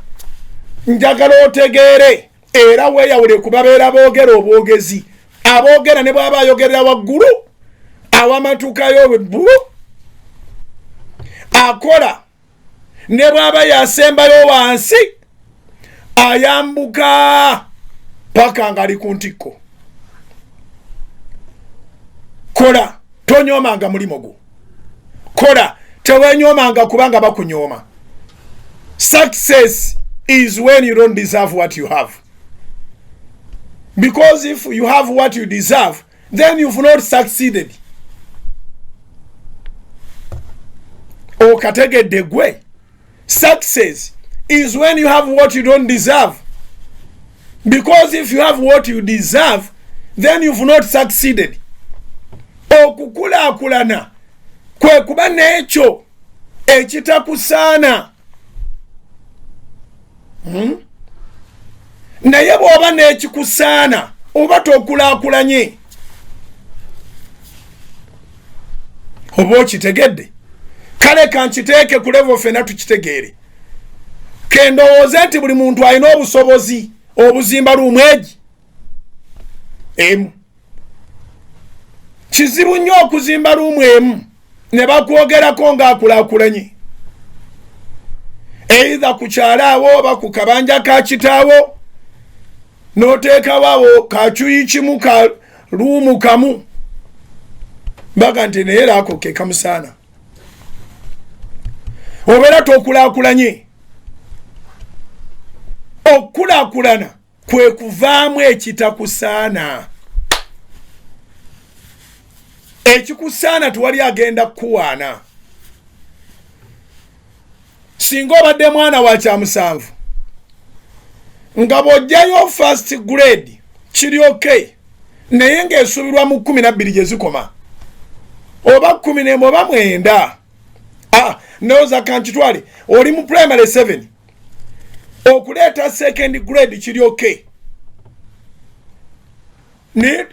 njagala otegeere era weeyawule ku babeera boogera obwogezi aboogera ne bw'aba ayogerera waggulu awamatukayo webbulu akola ne bw'aba yasembayo wansi ayambuka paka nga ali ku ntikko kola tonyoomanga mulimo gwo kola tewenyoomanga kubanga bakunyooma success is when you don't deserve what you have because if you have what you deserve then you've not succeeded okategedde gwe success is when you have what you don't deserve because if you have what you deserve then you've not succeeded okukulaakulana kwe kuba n'ekyo ekitakusaana naye bw'oba n'ekikusaana oba tokulaakulanye oba okitegedde kale kankiteeke ku level ffenna tukitegeere kendowooze nti buli muntu alina obusobozi obuzimba luumwegi emu kizibu nnyo okuzimba luumu emu ne bakwogerako ng'akulaakulanye eitha ku kyalaawo oba ku kabanja ka kitaawo n'oteekawo awo kacuyi kimu ka luumu kamu mbaga nti naye laako ke kamusaana obeera tokulaakulanye okukulaakulana kwe kuvaamu ekitakusaana ekikusaana tewali agenda kukuwaana singa obadde mwana wa kyamusanvu nga bw'ojjayo first grade kiri okay naye ng'esuubirwa mu 12 gye zikoma oba 11 oba 9 ndowooza kankitwale oli mu primary 7 okuleeta second grade kiri okay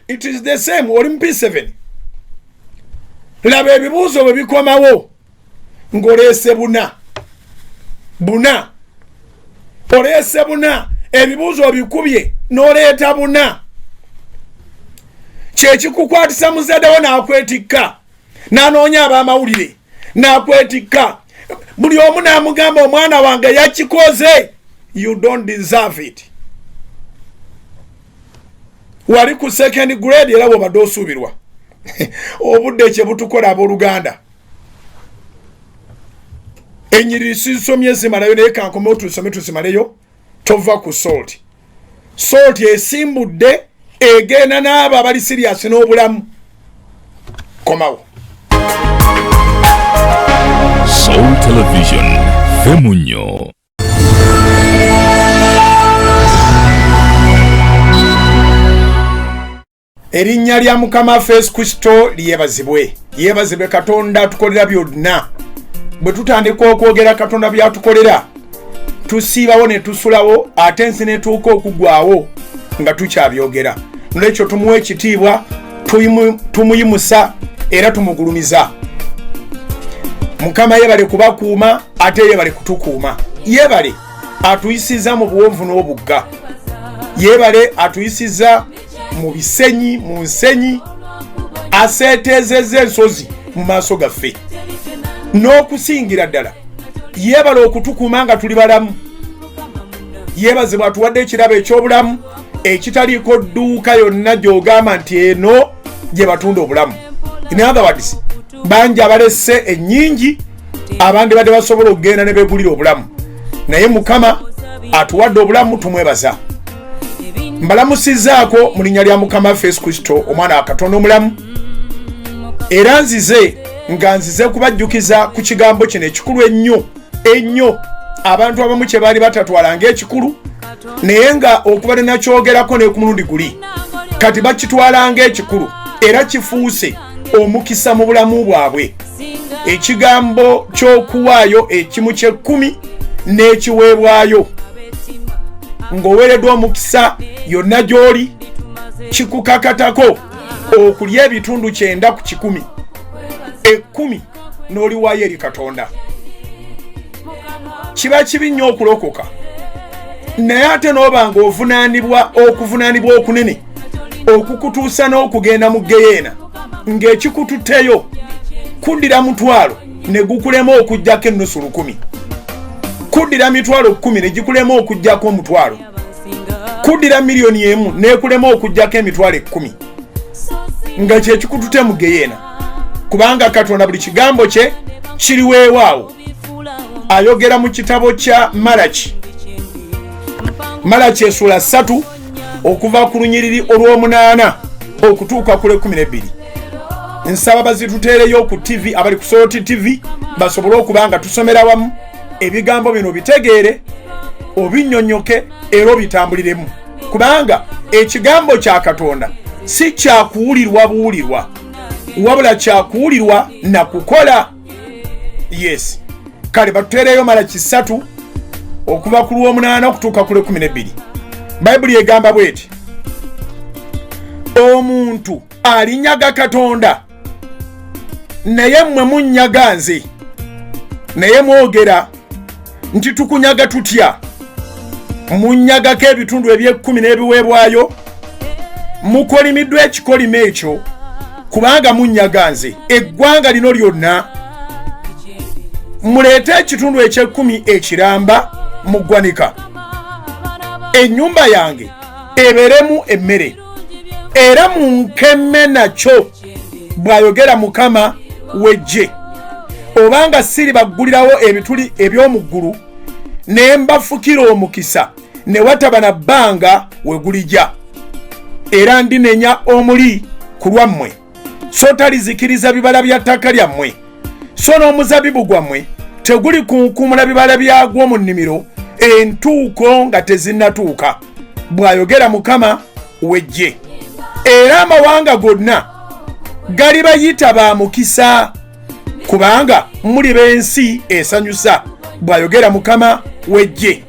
it is the same oli mu P7 laba ebibuuzo bwe bikomawo ng'oleese buna oleese buna ebibuuzo bikubye n'oleeta buna kyekikukwatisa muzaddewo n'akwetikka n'anoonya ab'amawulire n'akwetikka buli omu n'amugamba omwana wange yakikoze. You don't deserve it. Wali ku second grade era bw'obadde osuubirwa obudde kye butukola abooluganda. Enyiriri sisomye zimalayo naye kankomewo tusome tusimaleyo. Tova ku salt. Salt esimbudde egenda n'abo abali serious n'obulamu. Komawo. Soul Television Femunyo. Erinnya lya Mukama Yesu Kristo lyebazibwe. Yebazibwe Katonda tukolera byonna. Bwe tutandika okwogera Katonda byatukolera tusiibawo ne tusulawo ate ensi netuuka okugwawo nga tukyabyogera. Nolwekyo tumuwa ekitiibwa, tumuyimusa era tumugulumiza. Mukama yebale kubakuuma ate yebale kutukuuma. Yebale atuyisiza mu buwonvu n'obugga. Yebale atuyisiza mu bisenyi, mu nsenyi, aseeteezezza ensozi mu maaso gaffe. N'okusingira ddala yebale okutukuuma nga tuli balamu. Yebazibwa atuwadde ekirabo eky'obulamu ekitaliiko dduuka yonna gy'ogamba nti eno gye batunda obulamu. In other words, bangi abalesse ennyingi abandi badde basobola okugenda ne beegulira obulamu. Naye Mukama atuwadde obulamu, tumwebaza. Mbalamusizaako mu linnya lya Mukama Yesu Kristo omwana wa Katonda omulamu. Era nzize kubajjukiza ku kigambo kino ekikulu ennyo abantu abamu kye baali batatwala ng'ekikulu naye nga okuba ne nakyogerako ne ku mulundi guli kati bakitwala ng'ekikulu era kifuuse omukisa mu bulamu bwabwe. Ekigambo ky'okuwaayo ekimu ky'ekkumi n'ekiweebwayo ng'oweereddwa omukisa yonna gy'oli kikukakatako okulya ebitundu 9 ku 10. 10 n'oliwaayo eri Katonda. Kiba kibi nnyo okulokoka naye ate n'obanga okuvunaanibwa okunene okukutuusa n'okugenda mu geyeena ng'ekikututteyo kuddira mutwalo ne gukulema okuggyako ennusu 10. Kuddira mitwalo 10 ne gikulema okuggyako omutwalo. Kuddira miliyoni 1 n'ekulema okuggyako emitwalo 10 nga kye kikututte mu geyeena. Kubanga Katonda buli kigambo kye kiri weewaawo. Ayogera mu kitabo kya Malaki essula 3 okuva ku lunyiriri olw'omunaana okutuuka ku lw'e12. Nsaba bazituteereyo ku TV, abali ku Salt TV basobole okuba nga tusomera wamu ebigambo bino bitegeere obinnyonnyoke era obitambuliremu. Kubanga ekigambo kya Katonda si kyakuwulirwa buwulirwa wabula kyakuwulirwa na kukola. Yes. Kale batuteereyo Malaki 3 okuva ku lw'omunaana okutuuka ku lw'e12. Bayibuli egamba bw'eti, omuntu alinyaga Katonda naye mmwe munnyaga nze, naye mwogera nti tukunyaga tutya. Munnyagako ebitundu eby'ekkumi n'ebiweebwayo, mukolimiddwa ekikolimo ekyo kubanga munnyaga nze. Eggwanga lino lyonna muleete ekitundu eky'ekkumi ekiramba mu ggwanika. Ennyumba yange eberemu emmere era munkemme nakyo, bw'ayogera Mukama w'eggye. Obanga siri baggulirawo ebituli eby'omu ggulu ne mbafukira omukisa ne wataba na bbanga we gulijja. Era ndinenya omuli ku lwammwe, so talizikiriza bibala bya ttaka lyammwe, so n'omuzabibu gwammwe teguli kunkumula bibala byagwo mu nnimiro entuuko nga tezinnatuuka, bw'ayogera Mukama w'eggye. Era amawanga gonna galibayita ba mukisa kubanga muli b'ensi esanyusa, bw'ayogera Mukama w'eggye.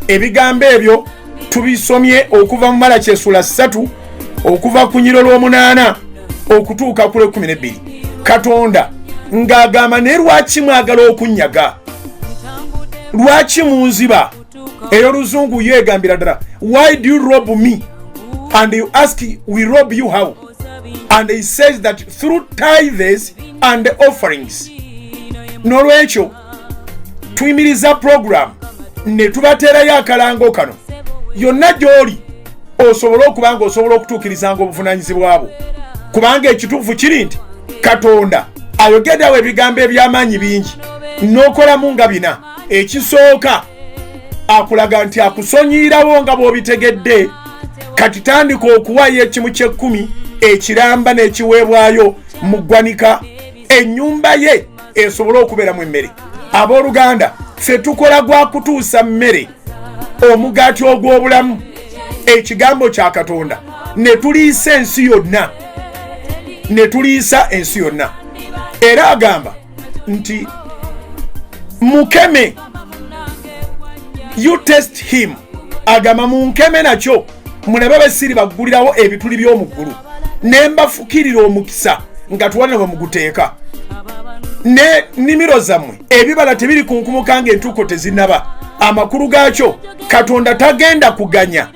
Ebigambo ebyo tubisomye okuva mu Malaki essula 3 okuva ku nyiro lw'omunaana okutuuka ku lw'e12. Katonda ng'agamba, ne lwaki mwagala okunnyaga? Lwaki munziba? Eyo Luzungu yegambira ddala, why do you rob me? And you ask, we rob you how? and he says that through tithes and offerings. Nolwekyo tuyimiriza program ne tubateerayo akalango kano yonna gy'oli osobola okuba nga osobola okutuukirizanga obuvunaanyizibwa bwo, kubanga ekituufu kiri nti Katonda ayogeddewo ebigambo eby'amaanyi bingi n'okolamu nga bina. Ekisooka akulaga nti akusonyiirawo nga bw'obitegedde, kati tandika okuwaayo ekimu ky'ekkumi ekiramba n'ekiweebwayo mu ggwanika, ennyumba ye esobole okubeeramu emmere. Abooluganda, ffe tukola gwa kutuusa mmere, omugaati ogw'obulamu, ekigambo kya Katonda, ne tuliisa ensi yonna, ne tuliisa ensi yonna. Era agamba nti mukeme, you test him, agamba munkeme nakyo mulabe besiri baggulirawo ebituli by'omu ggulu ne mbafukirira omukisa nga tuwane bwe muguteeka, ne nnimiro zammwe ebibala tebiri kunkumuka ng'entuuko tezinnaba. Amakulu gaakyo Katonda tagenda kuganya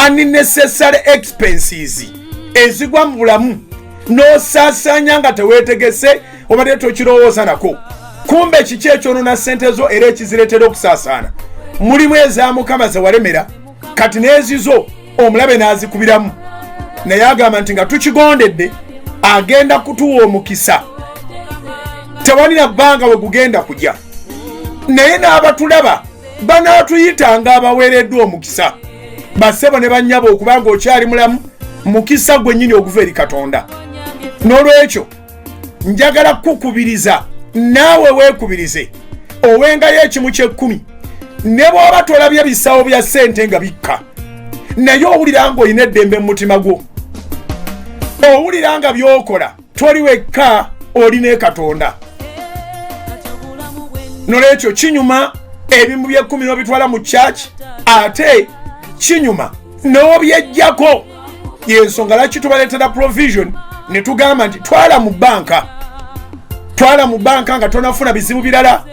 unnecessary expenses ezigwa mu bulamu n'osaasaanya nga teweetegese obadde tokirowooza nako. Kumbe kiki ekyonona ssente zo era ekizireetera okusaasaana? Mulimu eza Mukama ze walemera, kati n'ezizo omulabe n'azikubiramu. Naye agamba nti nga tukigondedde agenda kutuwa omukisa, tewalina bbanga we gugenda kujja. Naye n'abatulaba banaatuyitanga abaweereddwa omukisa, bassebo ne bannyabo, okubanga okyali mulamu, mukisa gwennyini oguva eri Katonda. N'olwekyo njagala kukubiriza naawe weekubirize owengayo ekimu ky'ekkumi, ne bw'oba tolabye bisawo bya ssente nga bikka, naye owulira ng'olina eddembe mu mutima gwo, owulira nga by'okola toli wekka, olina Katonda. N'olwekyo kinyuma ebimu by'ekkumi n'obitwala mu church, ate kinyuma n'obyejjako. Y'ensonga lwaki tubaleetera provision ne tugamba nti twala mu banka, twala mu banka nga tonafuna bizibu birala,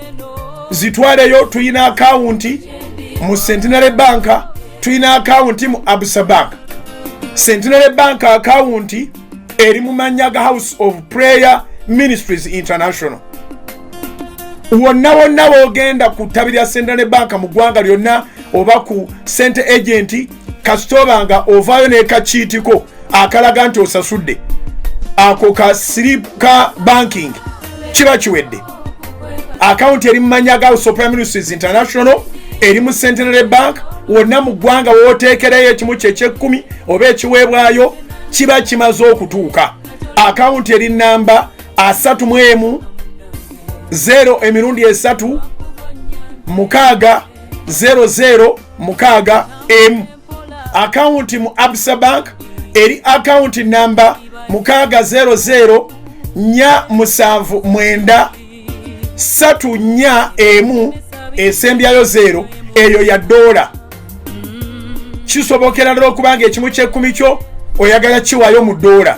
zitwaleyo. Tuyina akawunti mu Centenary Bank, tuyina akawunti mu Absa Bank. Centenary Bank akawunti eri mu mannya ga House of Prayer Ministries International. Wonna wonna wogenda ku ttabi lya Centenary Bank mu ggwanga lyonna oba ku Center Agent, kasitoba nga ovaayo n'ekakiitiko akalaga nti osasudde, ako ka slip ka banking kiba kiwedde. Akawunti eri mu mannya ga House of Prayer Ministries International eri mu Centenary Bank. Wonna mu ggwanga wooteekereyo ekimu ky'eky'ekkumi oba ekiweebwayo kiba kimaze okutuuka. Akawunti eri namba 31 0 3 6 00 6 Akawunti mu Absa Bank eri akawunti namba 600 4 7 9 3 4 esembyayo 0, eyo ya $. Kisobokera ddala okubanga ekimu ky'ekkumi kyo oyagala kiwayo mu $.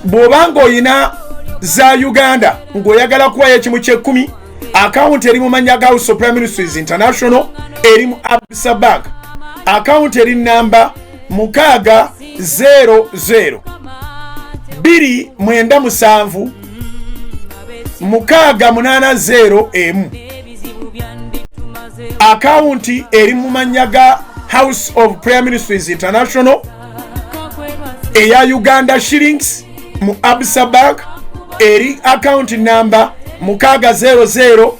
Bw'obanga oyina za Uganda ng'oyagala kuwayo ekimu ky'ekkumi, akawunti eri mu mannya ga House of Prayer Ministries International eri mu Absa Bank. Akawunti eri namba 600 297 680 Akawunti eri mu mannya ga House of Prayer Ministries International eya Uganda shillings mu Absa Bank eri akawunti namba 600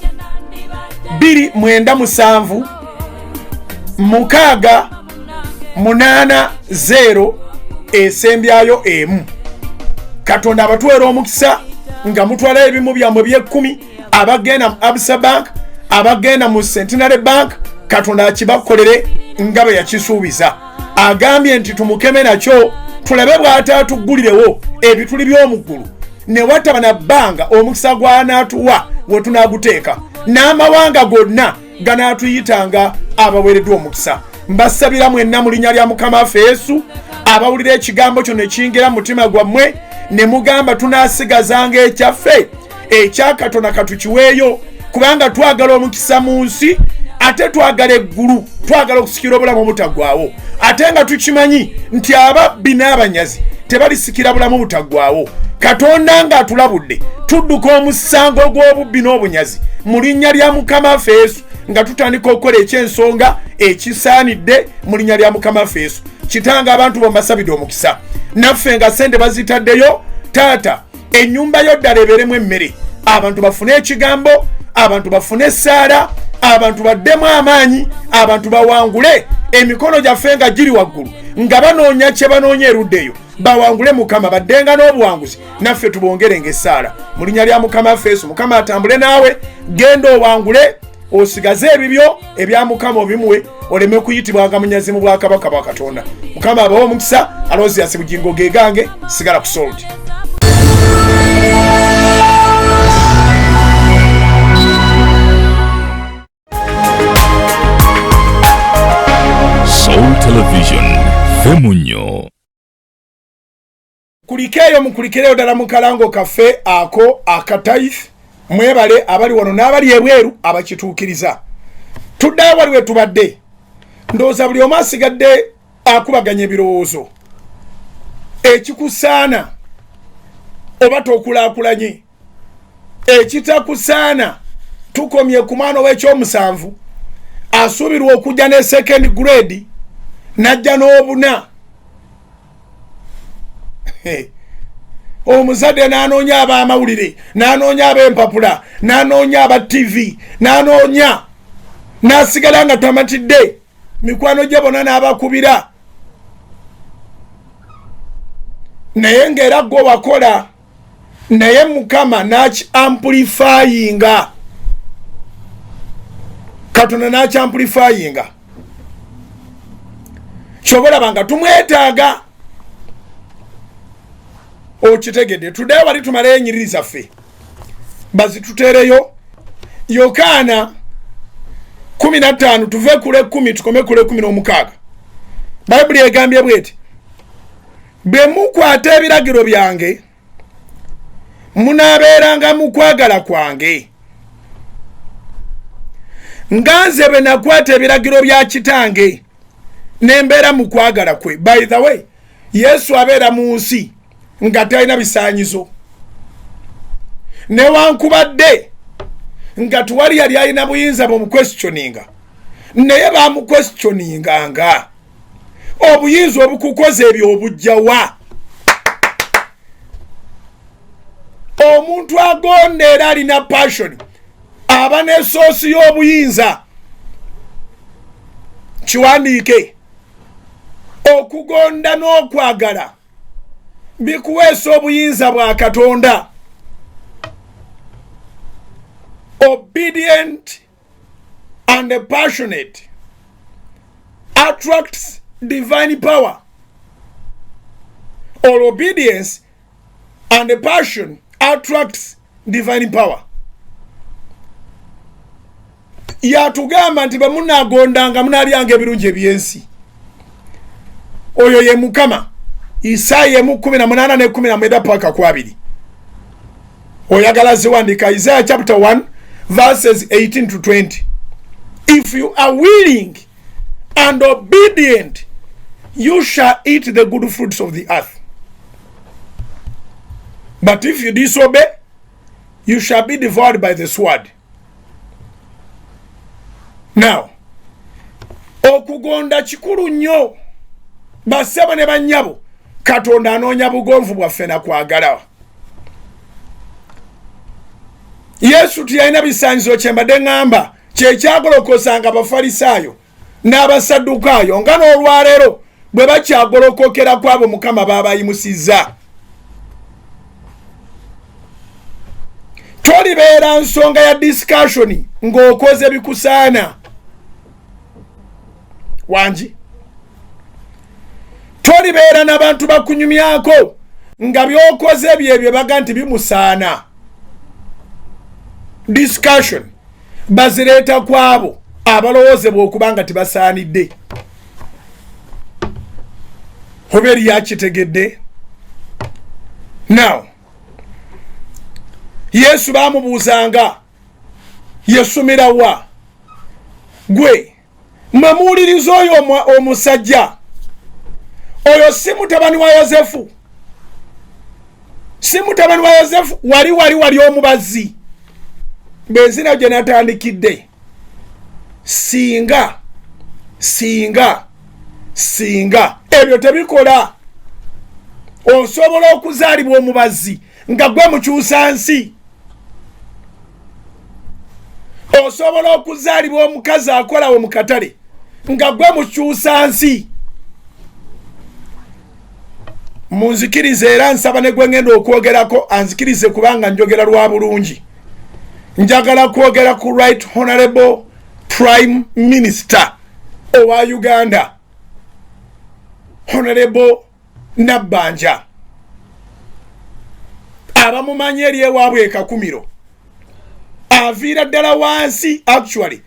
297 680 esembyayo 1. Katonda abatuweera omukisa nga mutwala ebimu byammwe by'ekkumi, abagenda mu Absa Bank, abagenda mu Centenary Bank. Katonda akibakolere nga bwe yakisuubiza. Agambye nti tumukeme nakyo tulabe bw'ataatuggulirewo ebituli by'omu ggulu, ne wataba na bbanga omukisa gw'anaatuwa we tunaaguteeka, n'amawanga gonna ganaatuyitanga abaweereddwa omukisa. Mbasabira mwenna mu linnya lya Mukama waffe Yesu, abawulira ekigambo kyo ne kiyingira mu mutima gwammwe, ne mugamba tunaasigazanga ekyaffe ekya Katonda katukiweeyo, kubanga twagala omukisa mu nsi, ate twagala eggulu, twagala okusikira obulamu obutaggwaawo, ate nga tukimanyi nti ababbi n'abanyazi tebalisikira bulamu butaggwaawo. Katonda nga atulabudde tudduka omusango gw'obubbi n'obunyazi mu linnya lya Mukama waffe Yesu, nga tutandika okukola ekyensonga ekisaanidde mu linnya lya Mukama waffe Yesu. Kitanga abantu bombasabidde omukisa, naffe nga sente bazitaddeyo. Taata, ennyumba yo ddala ebeeremu emmere, abantu bafune ekigambo, abantu bafune essaala, abantu baddemu amaanyi, abantu bawangule, emikono gyaffe nga giri waggulu, nga banoonya kye banoonya erudde eyo, bawangule Mukama, baddenga n'obuwanguzi, naffe tubongerenga essaala mu linnya lya Mukama waffe Yesu. Mukama atambule naawe, genda owangule, osigaze ebibyo ebya Mukama obimuwe, oleme kuyitibwanga munyazi mu bwakabaka bwa Katonda. Mukama abawe omukisa. Alonzi yasi bugingo gegange, sigala ku Salt. Soul Television Femunyo. Kulikeyo mukulikeyo ddala mu kalango kaffe ako akataifu. Mwebale abali wano n'abali ebweru abakituukiriza. Tuddayo waliwe tubadde. Ndowooza buli omu asigadde akubaganya ebirowoozo. Ekikusaana oba tokulaakulanye. Ekitakusaana tukomye ku mwana w'ekyomusanvu asuubirwa okujja ne second grade najja n'obuna. Omuzadde n'anoonya ab'amawulire, n'anoonya ab'empapula, n'anoonya aba TV, n'anoonya n'asigala nga tamatidde, mikwano gye bonna n'abakubira. Naye ng'era gwe wakola, naye Mukama n'aki-amplifyinga. Katonda n'aki-amplifyinga. Kyobalaba nga tumwetaaga. Okitegedde. Tuddayo wali tumale enyiriri zaffe bazituteereyo. Yokaana 15 tuve kule 10 tukome kule 16. Bayibuli egambye bweti, bwe mukwata ebiragiro byange munaabeeranga mu kwagala kwange, nga nze bwe nakwata ebiragiro bya Kitange ne mbeera mu kwagala kwe. By the way, Yesu abeera mu nsi nga talina bisaanyizo, newankubadde nga tuwali yali alina buyinza bumukwestioninga, naye bamukwestioninganga. Obuyinza obukukoza ebyo obujjawa? Omuntu agonda era alina passion aba n'essoosi y'obuyinza. Kiwandiike, okugonda n'okwagala bikuweesa obuyinza bwa Katonda. Obedient and passionate attracts divine power. Or obedience and passion attracts divine power. Yatugamba nti bwe munaagondanga munaalyanga ebirungi ebyensi. Oyo ye Mukama. Isaya 18 ne 19 paka kwa 2. Oyagala ziwandika Isaiah chapter 1 verses 18 to 20. If you are willing and obedient, you shall eat the good fruits of the earth. But if you disobey, you shall be devoured by the sword. Now, okugonda kikulu nnyo. Basebo ne bannyabo, Katonda anoonya bugonvu bwaffe na kwagala. Yesu tiyalina bisaanyizo kye mbadde ŋŋamba kye kyagolokosanga Abafalisaayo n'Abasaddukaayo nga n'olwaleero bwe bakyagolokokera kwabo Mukama baabayimusizza. Tolibeera nsonga ya discussion ng'okoze bikusaana. Wangi. Tolibeera n'abantu bakunyumyako nga byokoze byebyo baga nti bimusaana. Discussion bazireeta kwabo abalowoozebwa okuba nga tibasaanidde. Oba eri yakitegedde? Now, Yesu baamubuuzanga, yesumira wa? Gwe mwe muwuliriza oyo omusajja, oyo si mutabani wa Yozefu si mutabani wa Yosefu wali omubazi benzina gye natandikidde singa ebyo tebikola osobola okuzaalibwa omubazi nga gwe mukyusa nsi osobola okuzaalibwa omukazi akolawo mu katale nga gwe mukyusa nsi munzikirize era nsaba ne gwe ngenda okwogerako anzikirize kubanga njogera lwa bulungi njagala kwogera ku Right Honorable Prime Minister owa Uganda Honorable Nabbanja abamumanyi eri ewaabwe ekakumiro aviira ddala wansi actually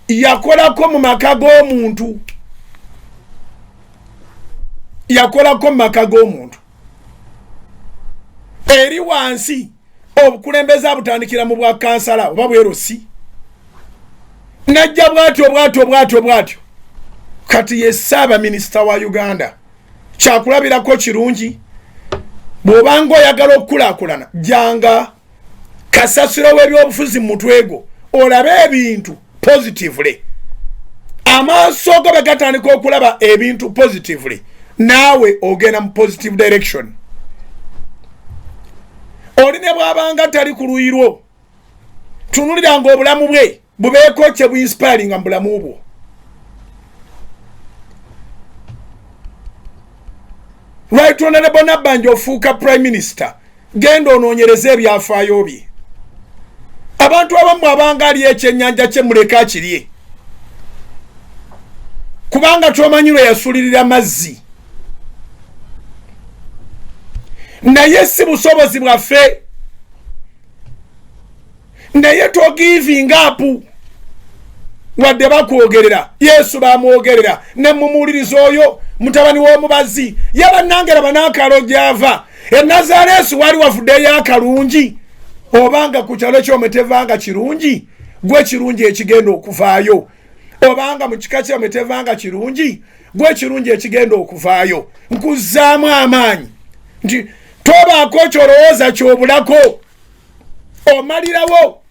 yakolako mu maka g'omuntu eri wansi obukulembeze abutandikira mu bwa kansala oba bwerosi najja bwatyo kati ye Ssaabaminisita wa Uganda kyakulabirako kirungi bw'obanga oyagala okukulaakulana janga kasasiro w'ebyobufuzi mu mutwe gwo olabe ebintu positively amaaso go bwe gatandika okulaba ebintu positively naawe ogenda mu positive direction oli ne bw'abanga tali ku luyi lwo tunuliranga obulamu bwe bubeeko kye buinspiringa mu bulamu bwo Right Honorable Nabbanja ofuuka Prime Minister genda onoonyereza ebyafaayo bye abantu abamu abanga ali ekyennyanja kye muleka kirye kubanga tomanyi lwe yasulirira mazzi naye si busobozi bwaffe naye to giving up wadde bakwogerera Yesu bamwogerera ne mumuwuliriza oyo mutabani w'omubazi yabannangera banaakalo gyava Nazareesi wali wafuddeyo akalungi obanga ku kyalo ky'ometevanga kirungi gwe kirungi ekigenda okuvaayo obanga mu kika ky'ometevanga kirungi gwe kirungi ekigenda okuvaayo nkuzzaamu amaanyi nti tobaako kyolowooza kyobulako omalirawo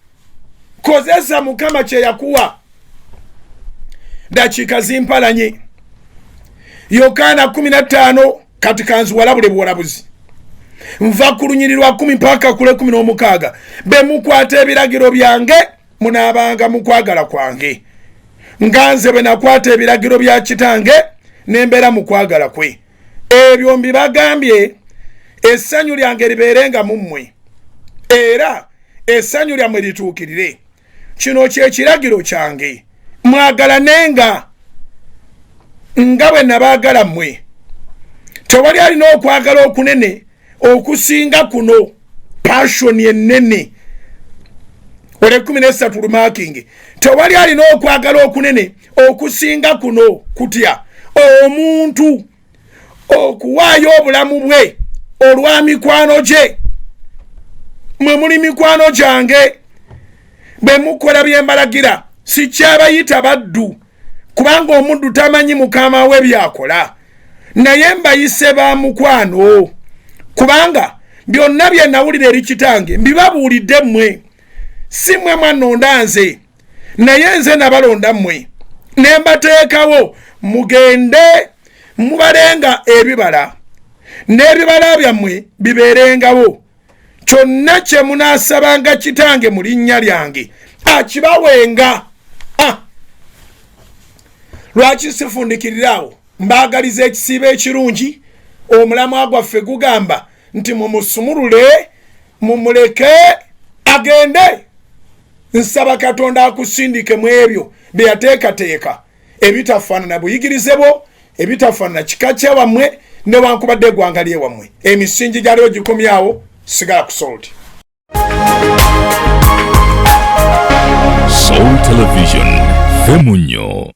kozesa Mukama kye yakuwa dakiika zimpalanye Yokaana 15 kati kanziwalabule buwalabuzi nva ku lunyiriri lwa 10 mpaka ku 16 be mukwata ebiragiro byange munaabanga mu kwagala kwange nga nze bwe nakwata ebiragiro bya kitange n'embeera mu kwagala kwe ebyo mbibagambye essanyu lyange libeerenga mu mmwe era essanyu lyammwe lituukirire kino kye kiragiro kyange mwagalanenga nga bwe nabaagala mmwe tewali alina okwagala okunene okusinga kuno passion ennene ole 13 lumakingi tewali alina okwagala okunene okusinga kuno kutya omuntu okuwaayo obulamu bwe olwa mikwano gye mwe muli mikwano gyange bwe mukola bye mbalagira sikyabayita baddu kubanga omuddu tamanyi mukama we byakola naye mbayise ba mukwano kubanga byonna bye nawulira eri kitange mbibabuulidde mmwe si mmwe mwannonda nze naye nze nabalonda mmwe ne mbateekawo mugende mubalenga ebibala n'ebibala byammwe bibeerengawo kyonna kye munaasabanga kitange mu linnya lyange akibawenga lwaki sifundikiriraawo mbaagaliza ekisiibo ekirungi omulamwa gwaffe gugamba nti mumusumulule mumuleke agende nsaba Katonda akusindike mu ebyo bye yateekateeka ebitafaanana buyigirize bwo ebitafaanana kika kyewammwe newankubadde eggwanga lyewammwe emisingi gyaliwo gikomyawo sigala ku Salt. Soul Television Femunyo.